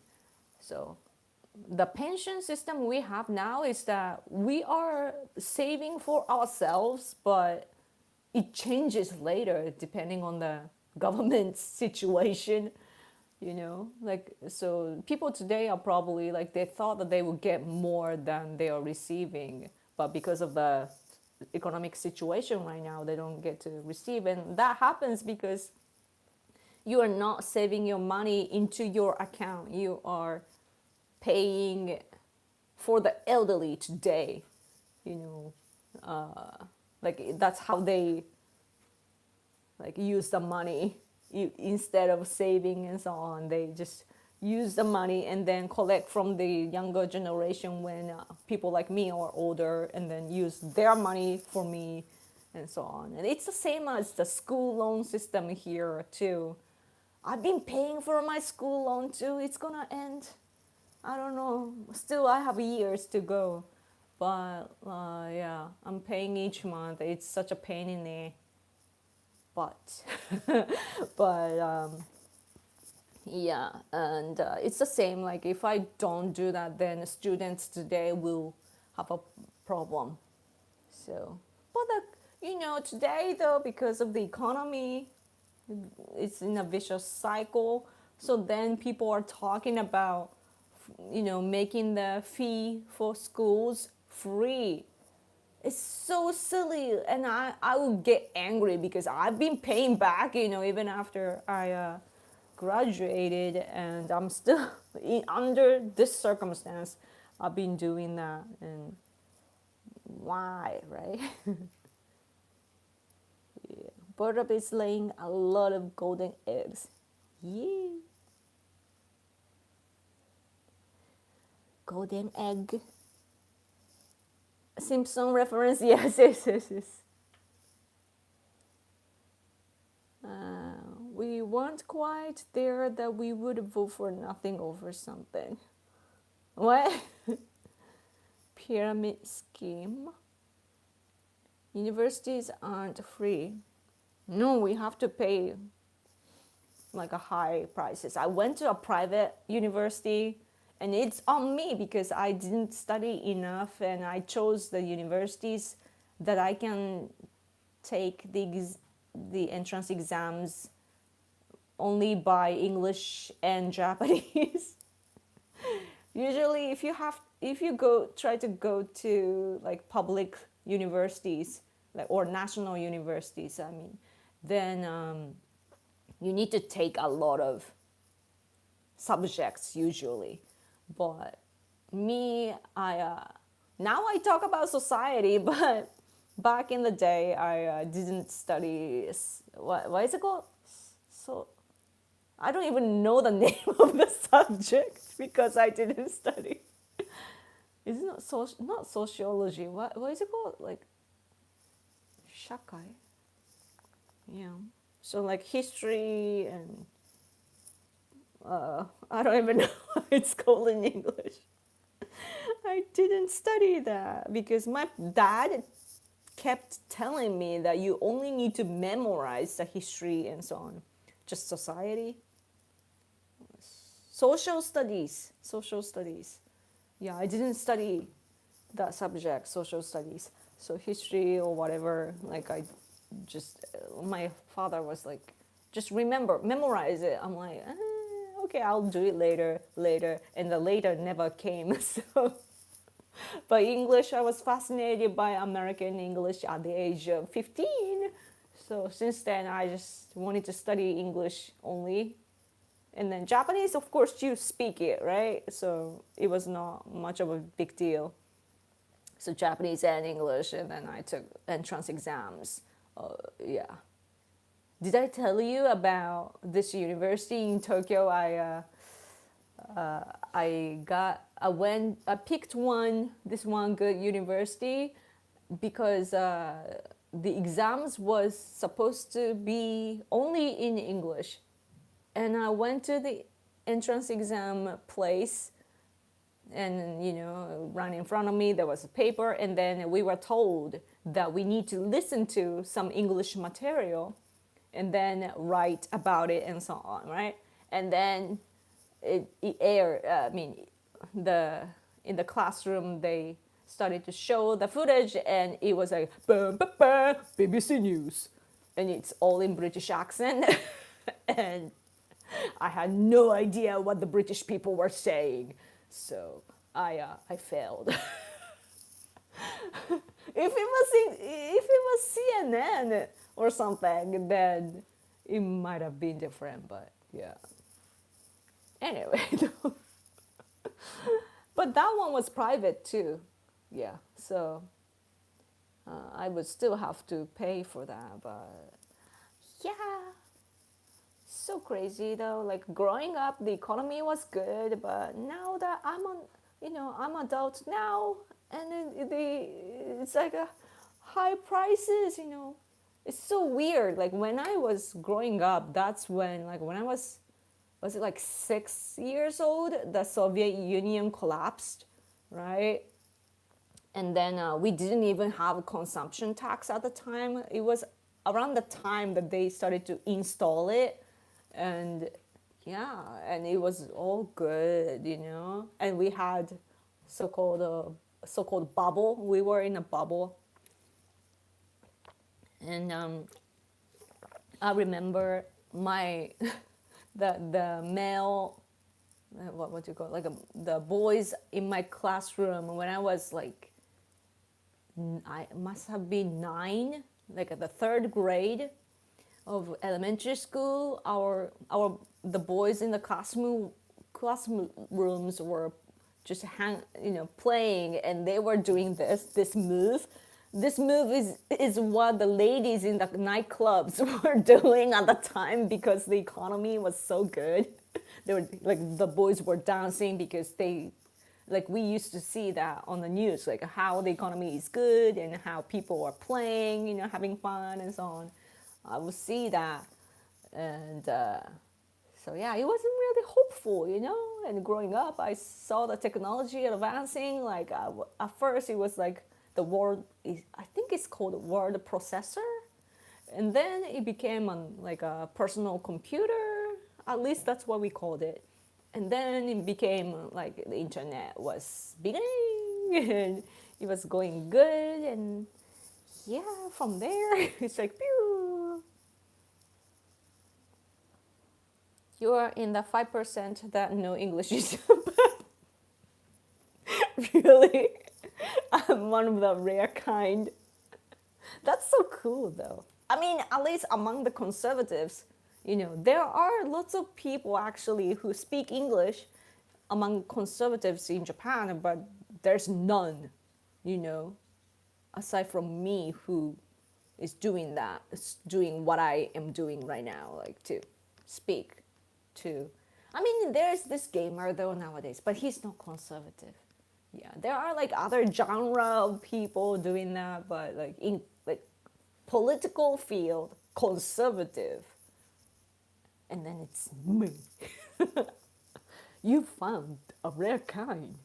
So the pension system we have now is that we are saving for ourselves, but it changes later depending on the government situation, you know, like, so people today are probably like, they thought that they would get more than they are receiving, but because of the economic situation right now, they don't get to receive. And that happens because you are not saving your money into your account. You are paying for the elderly today, you know, like that's how they like use the money. Instead of saving and so on, they just use the money and then collect from the younger generation when people like me are older, and then use their money for me and so on. And it's the same as the school loan system here too. I've been paying for my school loan too. It's gonna end. I don't know. Still, I have years to go. But yeah, I'm paying each month. It's such a pain in the butt. But yeah, and it's the same. Like if I don't do that, then students today will have a problem. So, but you know, today though, because of the economy, it's in a vicious cycle. So then people are talking about, you know, making the fee for schools free. It's so silly, and I would get angry because I've been paying back, you know, even after I graduated, and I'm still under this circumstance. I've been doing that, and why, right? Yeah. Burtup is laying a lot of golden eggs. Yeah. Golden egg. Simpson reference, yes. We weren't quite there that we would vote for nothing over something. What? Pyramid scheme. Universities aren't free. No, we have to pay like a high prices. I went to a private university, and it's on me because I didn't study enough, and I chose the universities that I can take the entrance exams only by English and Japanese. Usually, if you try to go to like public universities, like, or national universities, I mean, then you need to take a lot of subjects usually. But me, now I talk about society, but back in the day, I didn't study what is it called? So I don't even know the name of the subject because I didn't study. It's not sociology. What is it called? Like shakai. Yeah. So like history and I don't even know what it's called in English. I didn't study that because my dad kept telling me that you only need to memorize the history and so on. Just society. Social studies. Social studies. Yeah, I didn't study that subject, social studies. So history or whatever, like I just, my father was like, just memorize it. I'm like, okay, I'll do it later. And the later never came. So, but English, I was fascinated by American English at the age of 15. So since then, I just wanted to study English only. And then Japanese, of course, you speak it, right? So it was not much of a big deal. So Japanese and English, and then I took entrance exams. Yeah. Did I tell you about this university in Tokyo? I picked this one good university because the exams was supposed to be only in English, and I went to the entrance exam place, and right in front of me there was a paper, and then we were told that we need to listen to some English material and then write about it and so on, right? And then it aired. In the classroom they started to show the footage, and it was like bam, bam, bam, BBC News, and it's all in British accent, and I had no idea what the British people were saying, so I failed. If it was CNN or something, then it might have been different. But yeah. Anyway, but that one was private too. Yeah, so I would still have to pay for that. But yeah, so crazy though. Like growing up, the economy was good, but now that I'm adult now, and it's like a high prices. It's so weird. Like when I was growing up, that's when when I was it like 6 years old, the Soviet Union collapsed, right? And then we didn't even have a consumption tax at the time. It was around the time that they started to install it, and yeah, and it was all good, And we had so-called bubble. We were in a bubble, and I remember my the male what do you call it? The boys in my classroom when I was like I must have been 9, like at the 3rd grade of elementary school. The boys in the classrooms were just playing, and they were doing this move. This move is what the ladies in the nightclubs were doing at the time because the economy was so good. They were like the boys were dancing because we used to see that on the news, like how the economy is good and how people are playing, having fun and so on. I would see that, and so yeah, it wasn't really hopeful, And growing up, I saw the technology advancing. Like at first, it was like the word I think it's called word processor, and then it became like a personal computer. At least that's what we called it. And then it became like the internet was beginning, and it was going good, and yeah, from there it's like pew. You are in the 5% that know English is really. I'm one of the rare kind. That's so cool though. I mean, at least among the conservatives, there are lots of people actually who speak English among conservatives in Japan, but there's none, aside from me who is doing that, is doing what I am doing right now, like to speak to. I mean, there's this gamer though nowadays, but he's not conservative. Yeah, there are like other genre of people doing that, but like in like political field, conservative, and then it's me. You found a rare kind.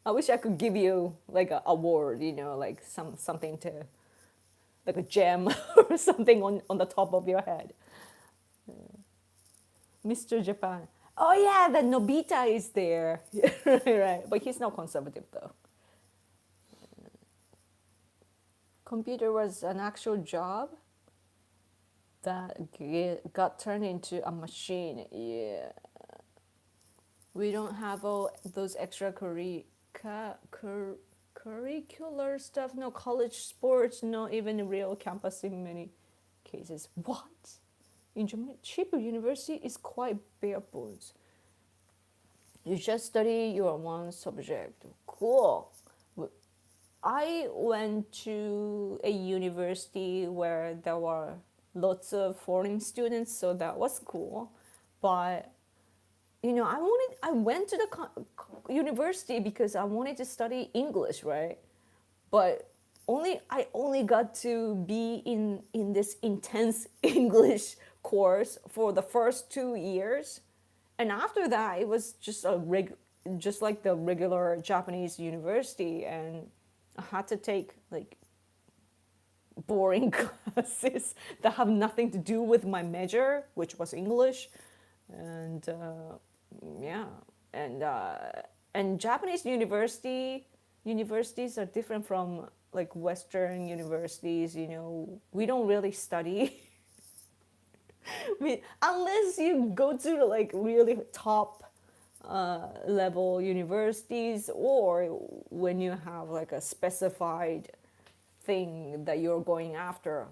I wish I could give you like an award, like something to, like a gem or something on the top of your head. Mr. Japan. Oh yeah, the Nobita is there. Right. But he's not conservative though. Computer was an actual job that got turned into a machine. Yeah. We don't have all those extra curricular stuff, no college sports, not even real campus in many cases. What? In Germany, Chibu University is quite bare bones. You just study your one subject. Cool. I went to a university where there were lots of foreign students, so that was cool. But I went to the university because I wanted to study English, right? But I only got to be in this intense English course for the first 2 years, and after that it was just like the regular Japanese university, and I had to take like boring classes that have nothing to do with my major, which was English, and yeah, and Japanese universities are different from like Western universities. We don't really study. Unless you go to like really top level universities, or when you have like a specified thing that you're going after.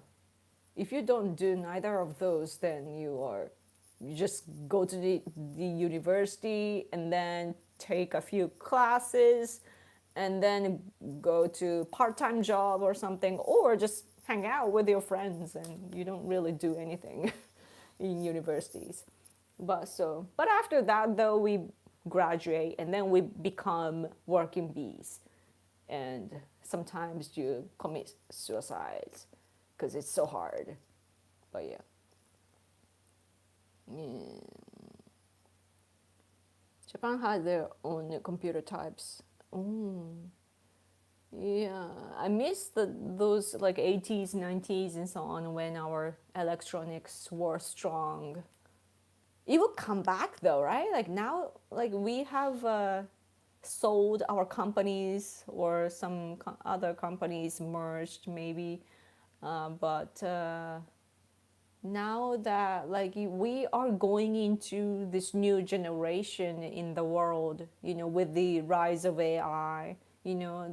If you don't do neither of those, then you just go to the university and then take a few classes and then go to part-time job or something, or just hang out with your friends, and you don't really do anything in universities. But after that though, we graduate and then we become working bees, and sometimes you commit suicides because it's so hard. But yeah. Japan has their own computer types. Yeah, I miss those like 80s, 90s, and so on, when our electronics were strong. It will come back though, right? Like now, like we have sold our companies, or some other companies merged maybe, but now that like we are going into this new generation in the world, with the rise of AI,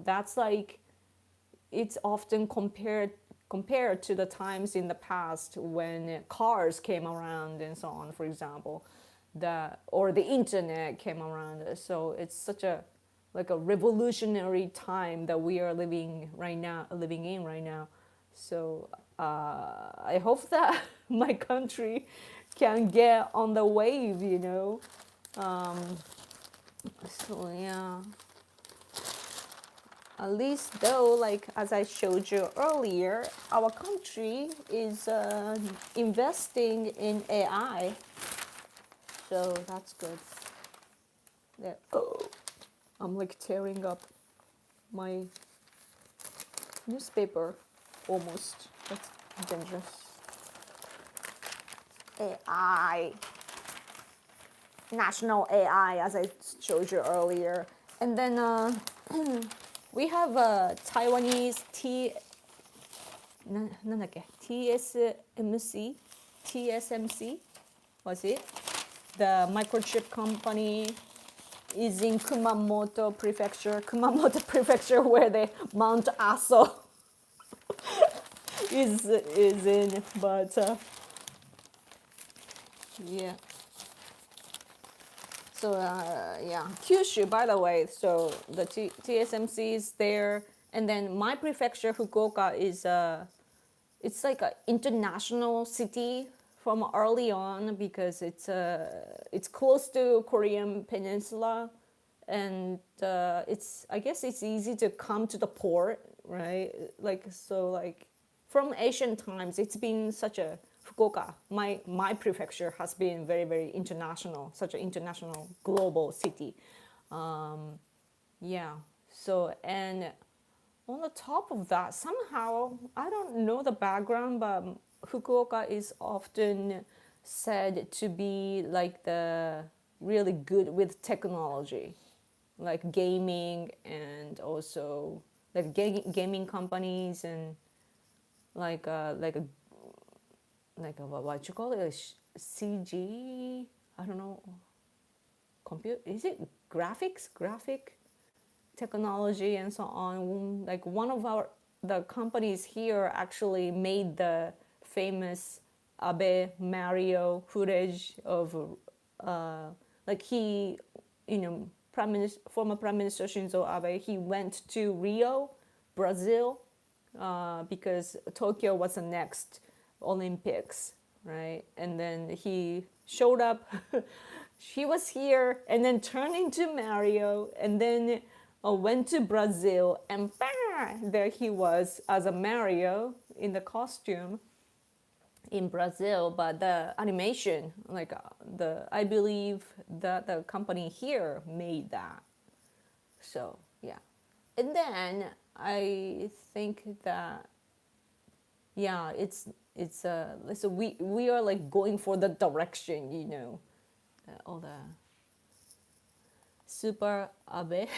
that's like, it's often compared to the times in the past when cars came around and so on, for example, or the internet came around. So it's such a revolutionary time that we are living in right now. So I hope that my country can get on the wave, So yeah. At least though, like as I showed you earlier, our country is investing in AI. So that's good. Yeah. Oh, I'm like tearing up my newspaper almost. That's dangerous. AI. National AI, as I showed you earlier. And then we have Taiwanese TSMC, was it? The microchip company is in Kumamoto Prefecture, where the Mount Aso is in, but yeah. So yeah, Kyushu, by the way. So the TSMC is there, And then my prefecture, Fukuoka, is it's like an international city from early on because it's close to Korean Peninsula, and it's I guess it's easy to come to the port, right? Like so, like from ancient times, it's been such a Fukuoka. My prefecture has been very international, such an international global city. Yeah. So and on the top of that, somehow, I don't know the background, but Fukuoka is often said to be like the really good with technology, like gaming and also like gaming companies and like what you call it, CG, I don't know, compute, is it graphic technology and so on. Like one of the companies here actually made the famous Abe Mario footage of like he, former Prime Minister Shinzo Abe, he went to Rio, Brazil, because Tokyo was the next Olympics, right? And then he showed up. He was here and then turned into Mario and then went to Brazil and bang, there he was as a Mario in the costume in Brazil. But the animation, like I believe that the company here made that. So yeah, and then I think that yeah, so we are like going for the direction, all the super Abe.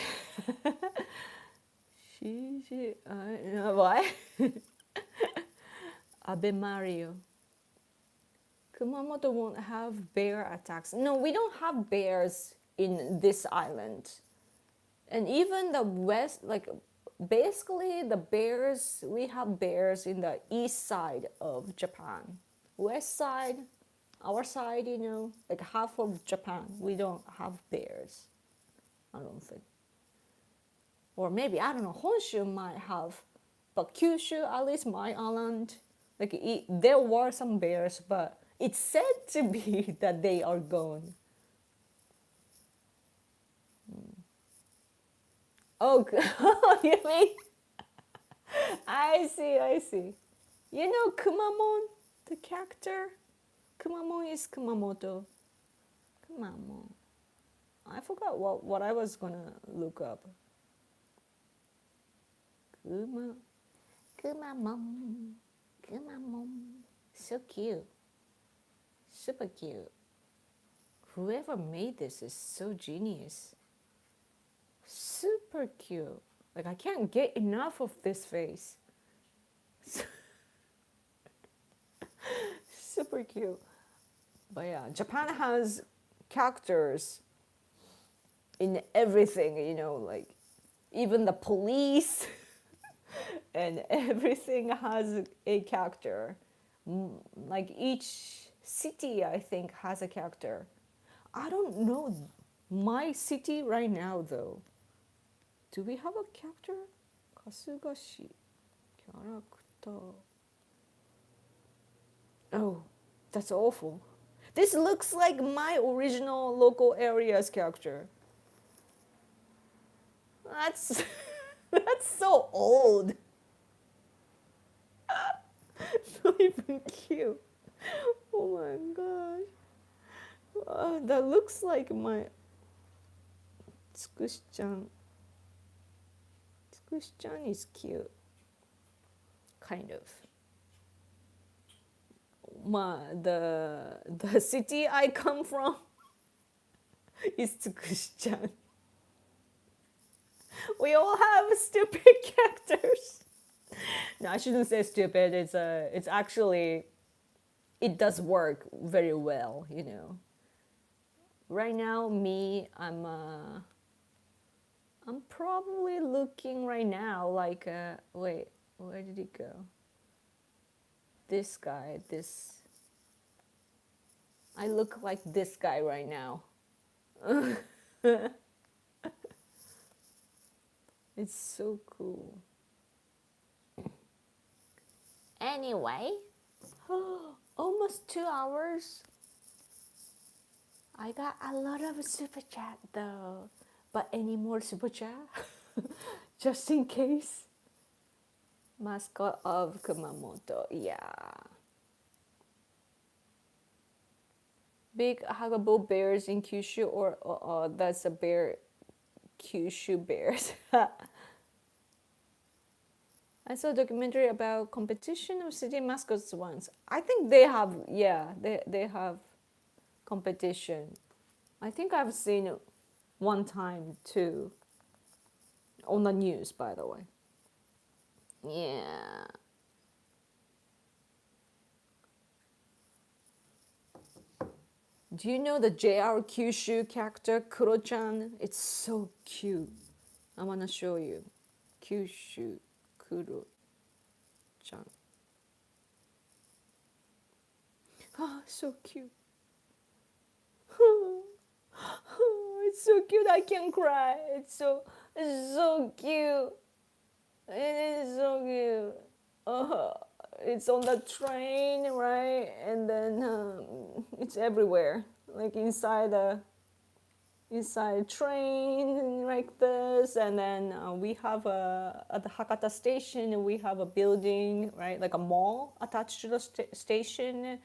Why? Abe Mario. Kumamoto won't have bear attacks. No, we don't have bears in this island. And even the west, like basically the bears, we have bears in the east side of Japan. West side, our side, like half of Japan, we don't have bears. I don't think. Or maybe, I don't know, Honshu might have, but Kyushu, at least my island, like there were some bears, but it's said to be that they are gone. Oh, you mean? I see. You know Kumamon, the character? Kumamon is Kumamoto. Kumamon. I forgot what I was gonna look up. Kumamon. So cute. Super cute. Whoever made this is so genius. Super cute. Like I can't get enough of this face. Super cute. But yeah, Japan has characters in everything, like even the police and everything has a character. Like each city, I think, has a character. I don't know my city right now, though. Do we have a character? Kasugashi. Character. Oh, that's awful. This looks like my original local area's character. That's that's so old. Not even cute. Oh my gosh. That looks like my Tsukushi-chan. Tsukushi-chan is cute. Kind of. The city I come from is Tsukushi-chan. We all have stupid characters. No, I shouldn't say stupid. It's actually, it does work very well, Right now, I'm probably looking right now like wait, where did it go? This guy, I look like this guy right now. It's so cool. Anyway, almost 2 hours. I got a lot of super chat though. But any more super chat? Just in case. Mascot of Kumamoto. Yeah. Big huggable bears in Kyushu, or that's a bear, Kyushu bears. I saw a documentary about competition of city mascots once. I think they have, yeah, they have competition. I think I've seen it one time too. On the news, by the way. Yeah. Do you know the JR Kyushu character, Kuro-chan? It's so cute. I want to show you. Kyushu Kuro-chan. Oh, so cute. It's so cute, I can cry. It's so cute. It is so cute. It's on the train, right? And then it's everywhere, like inside train like this. And then we have at the Hakata station, we have a building, right, like a mall attached to the station.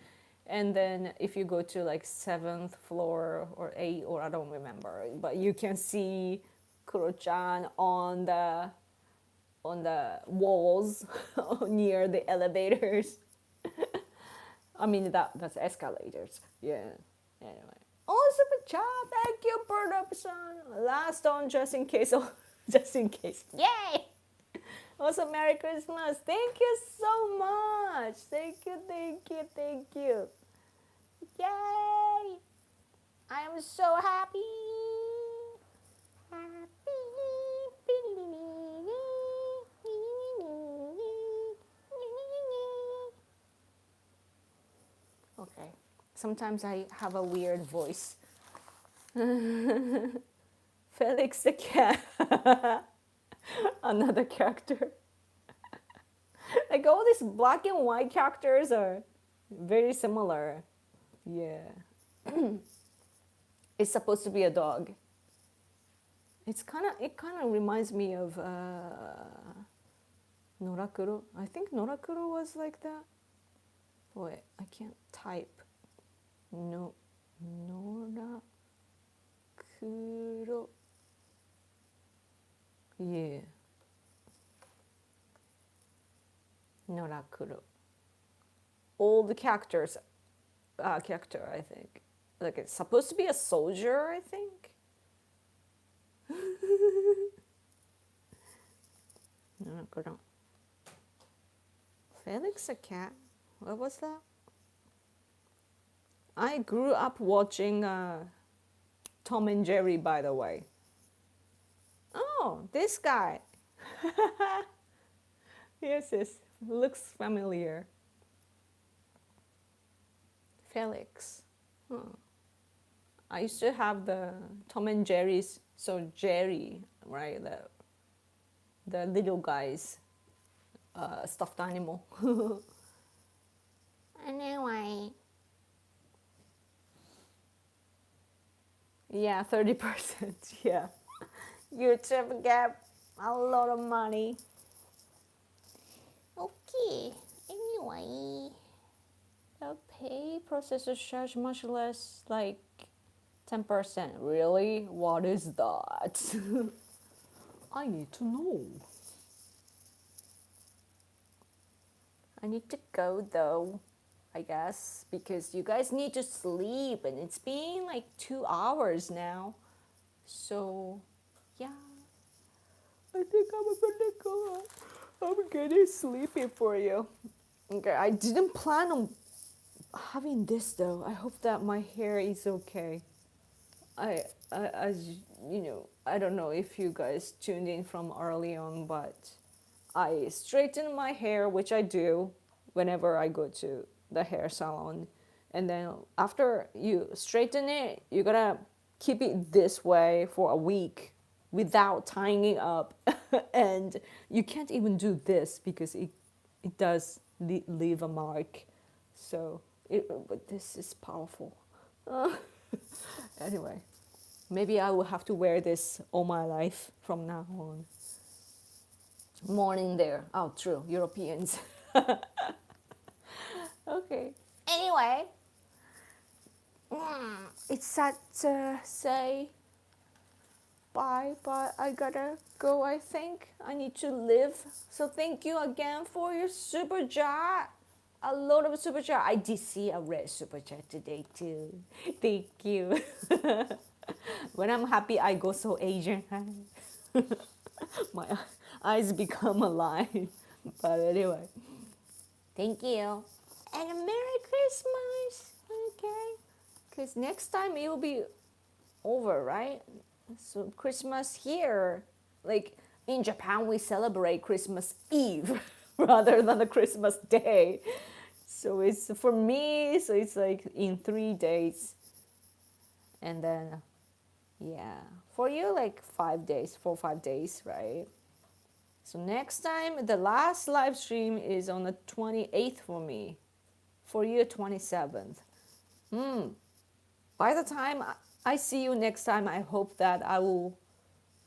And then if you go to like 7th floor or 8th, or I don't remember, but you can see Kuro-chan on the walls near the elevators. I mean that's escalators. Yeah. Anyway. Oh, super chat! Thank you, Bird-up-san. Last on just in case. Oh, just in case. Yay! Also, Merry Christmas. Thank you so much. Thank you, thank you, thank you. Yay! I am so happy. Okay. Sometimes I have a weird voice. Felix the cat. Another character. Like all these black and white characters are very similar. Yeah. It's supposed to be a dog. It kind of reminds me of Norakuro. I think Norakuro was like that. Boy, I can't type. No, Norakuro. Yeah. Norakuro. All the character, I think. Like it's supposed to be a soldier, I think. Norakuro. Felix a cat? What was that? I grew up watching Tom and Jerry, by the way. Oh, this guy. Yes, looks familiar. Felix. Huh. I used to have the Tom and Jerry's, so Jerry, right? The little guy's stuffed animal. Anyway. Yeah, 30%. Yeah. YouTube get a lot of money. Okay. Anyway. The pay processor charge much less, like 10%. Really? What is that? I need to know. I need to go though, I guess, because you guys need to sleep and it's been like 2 hours now. So, yeah. I think I'm gonna go. I'm getting sleepy for you. Okay, I didn't plan on having this though. I hope that my hair is okay. As you know, I don't know if you guys tuned in from early on, but I straighten my hair, which I do whenever I go to the hair salon. And then after you straighten it, you gotta keep it this way for a week without tying it up. And you can't even do this because it does leave a mark. So, but this is powerful. Anyway, maybe I will have to wear this all my life from now on. Morning there. Oh, true. Europeans. Okay. Anyway, it's sad to say bye, but I gotta go, I think. I need to live. So thank you again for your super chat. A lot of super chat. I did see a red super chat today too. Thank you. When I'm happy, I go so Asian. My eyes become alive. But anyway, thank you. And a Merry Christmas. Okay. Because next time it will be over, right? So Christmas here, like in Japan, we celebrate Christmas Eve rather than the Christmas Day. So it's for me, so it's like in 3 days. And then, yeah, for you, like 5 days, 5 days, right? So next time, the last live stream is on the 28th for me. For you, 27th. By the time I see you next time, I hope that I will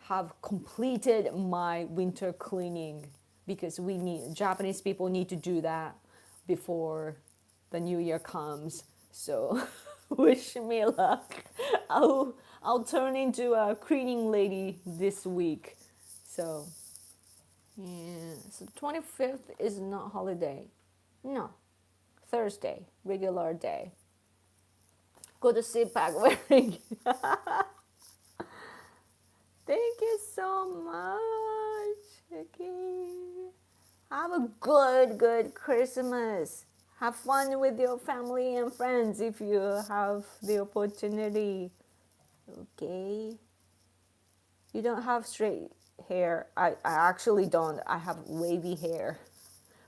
have completed my winter cleaning, because Japanese people need to do that before the new year comes. So wish me luck. I'll turn into a cleaning lady this week. So yeah, so 25th is not holiday. No, Thursday, regular day. Go to CPAC wearing. Thank you so much. Okay. Have a good Christmas. Have fun with your family and friends if you have the opportunity. Okay. You don't have straight hair. I actually don't. I have wavy hair.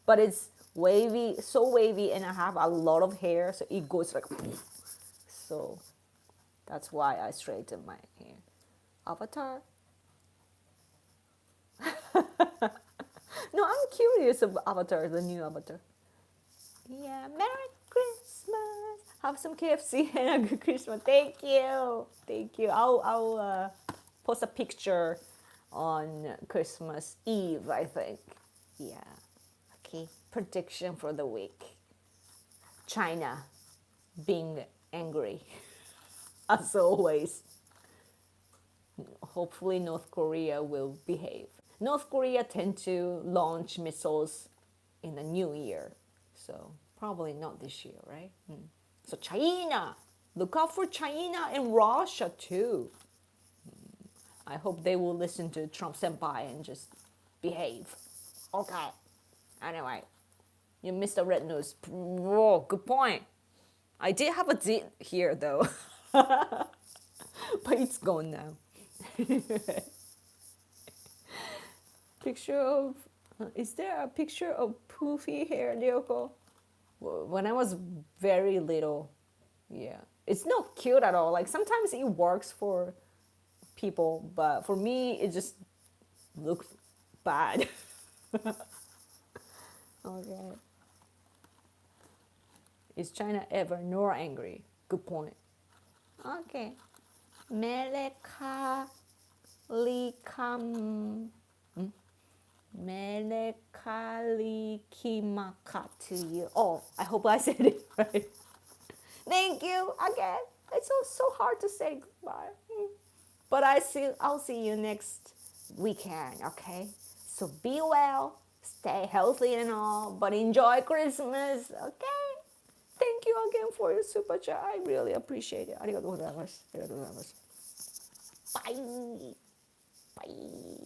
But it's wavy, so wavy, and I have a lot of hair, so it goes like. So that's why I straighten my hair. Avatar? No, I'm curious about Avatar, the new Avatar. Yeah, Merry Christmas. Have some KFC and a good Christmas. Thank you. Thank you. I'll post a picture on Christmas Eve, I think. Yeah. Okay. Prediction for the week. China being angry, as always. Hopefully North Korea will behave. North Korea tend to launch missiles in the new year, so probably not this year, right? So China, look out for China and Russia too. I hope they will listen to Trump senpai and just behave. Okay. Anyway, you missed the red news. Whoa, good point. I did have a zit here though, but it's gone now. Picture of, is there a picture of poofy hair, Ryoko? When I was very little, yeah. It's not cute at all. Like sometimes it works for people, but for me, it just looks bad. Okay. Is China ever nor angry? Good point. Okay. Meleka likam. Melekalikimaka to you. Oh, I hope I said it right. Thank you again. It's so hard to say goodbye. But I'll see you next weekend, okay? So be well, stay healthy and all, but enjoy Christmas, okay? Thank you again for your super chat. I really appreciate it. ありがとうございます。ありがとうございます。Bye. Bye.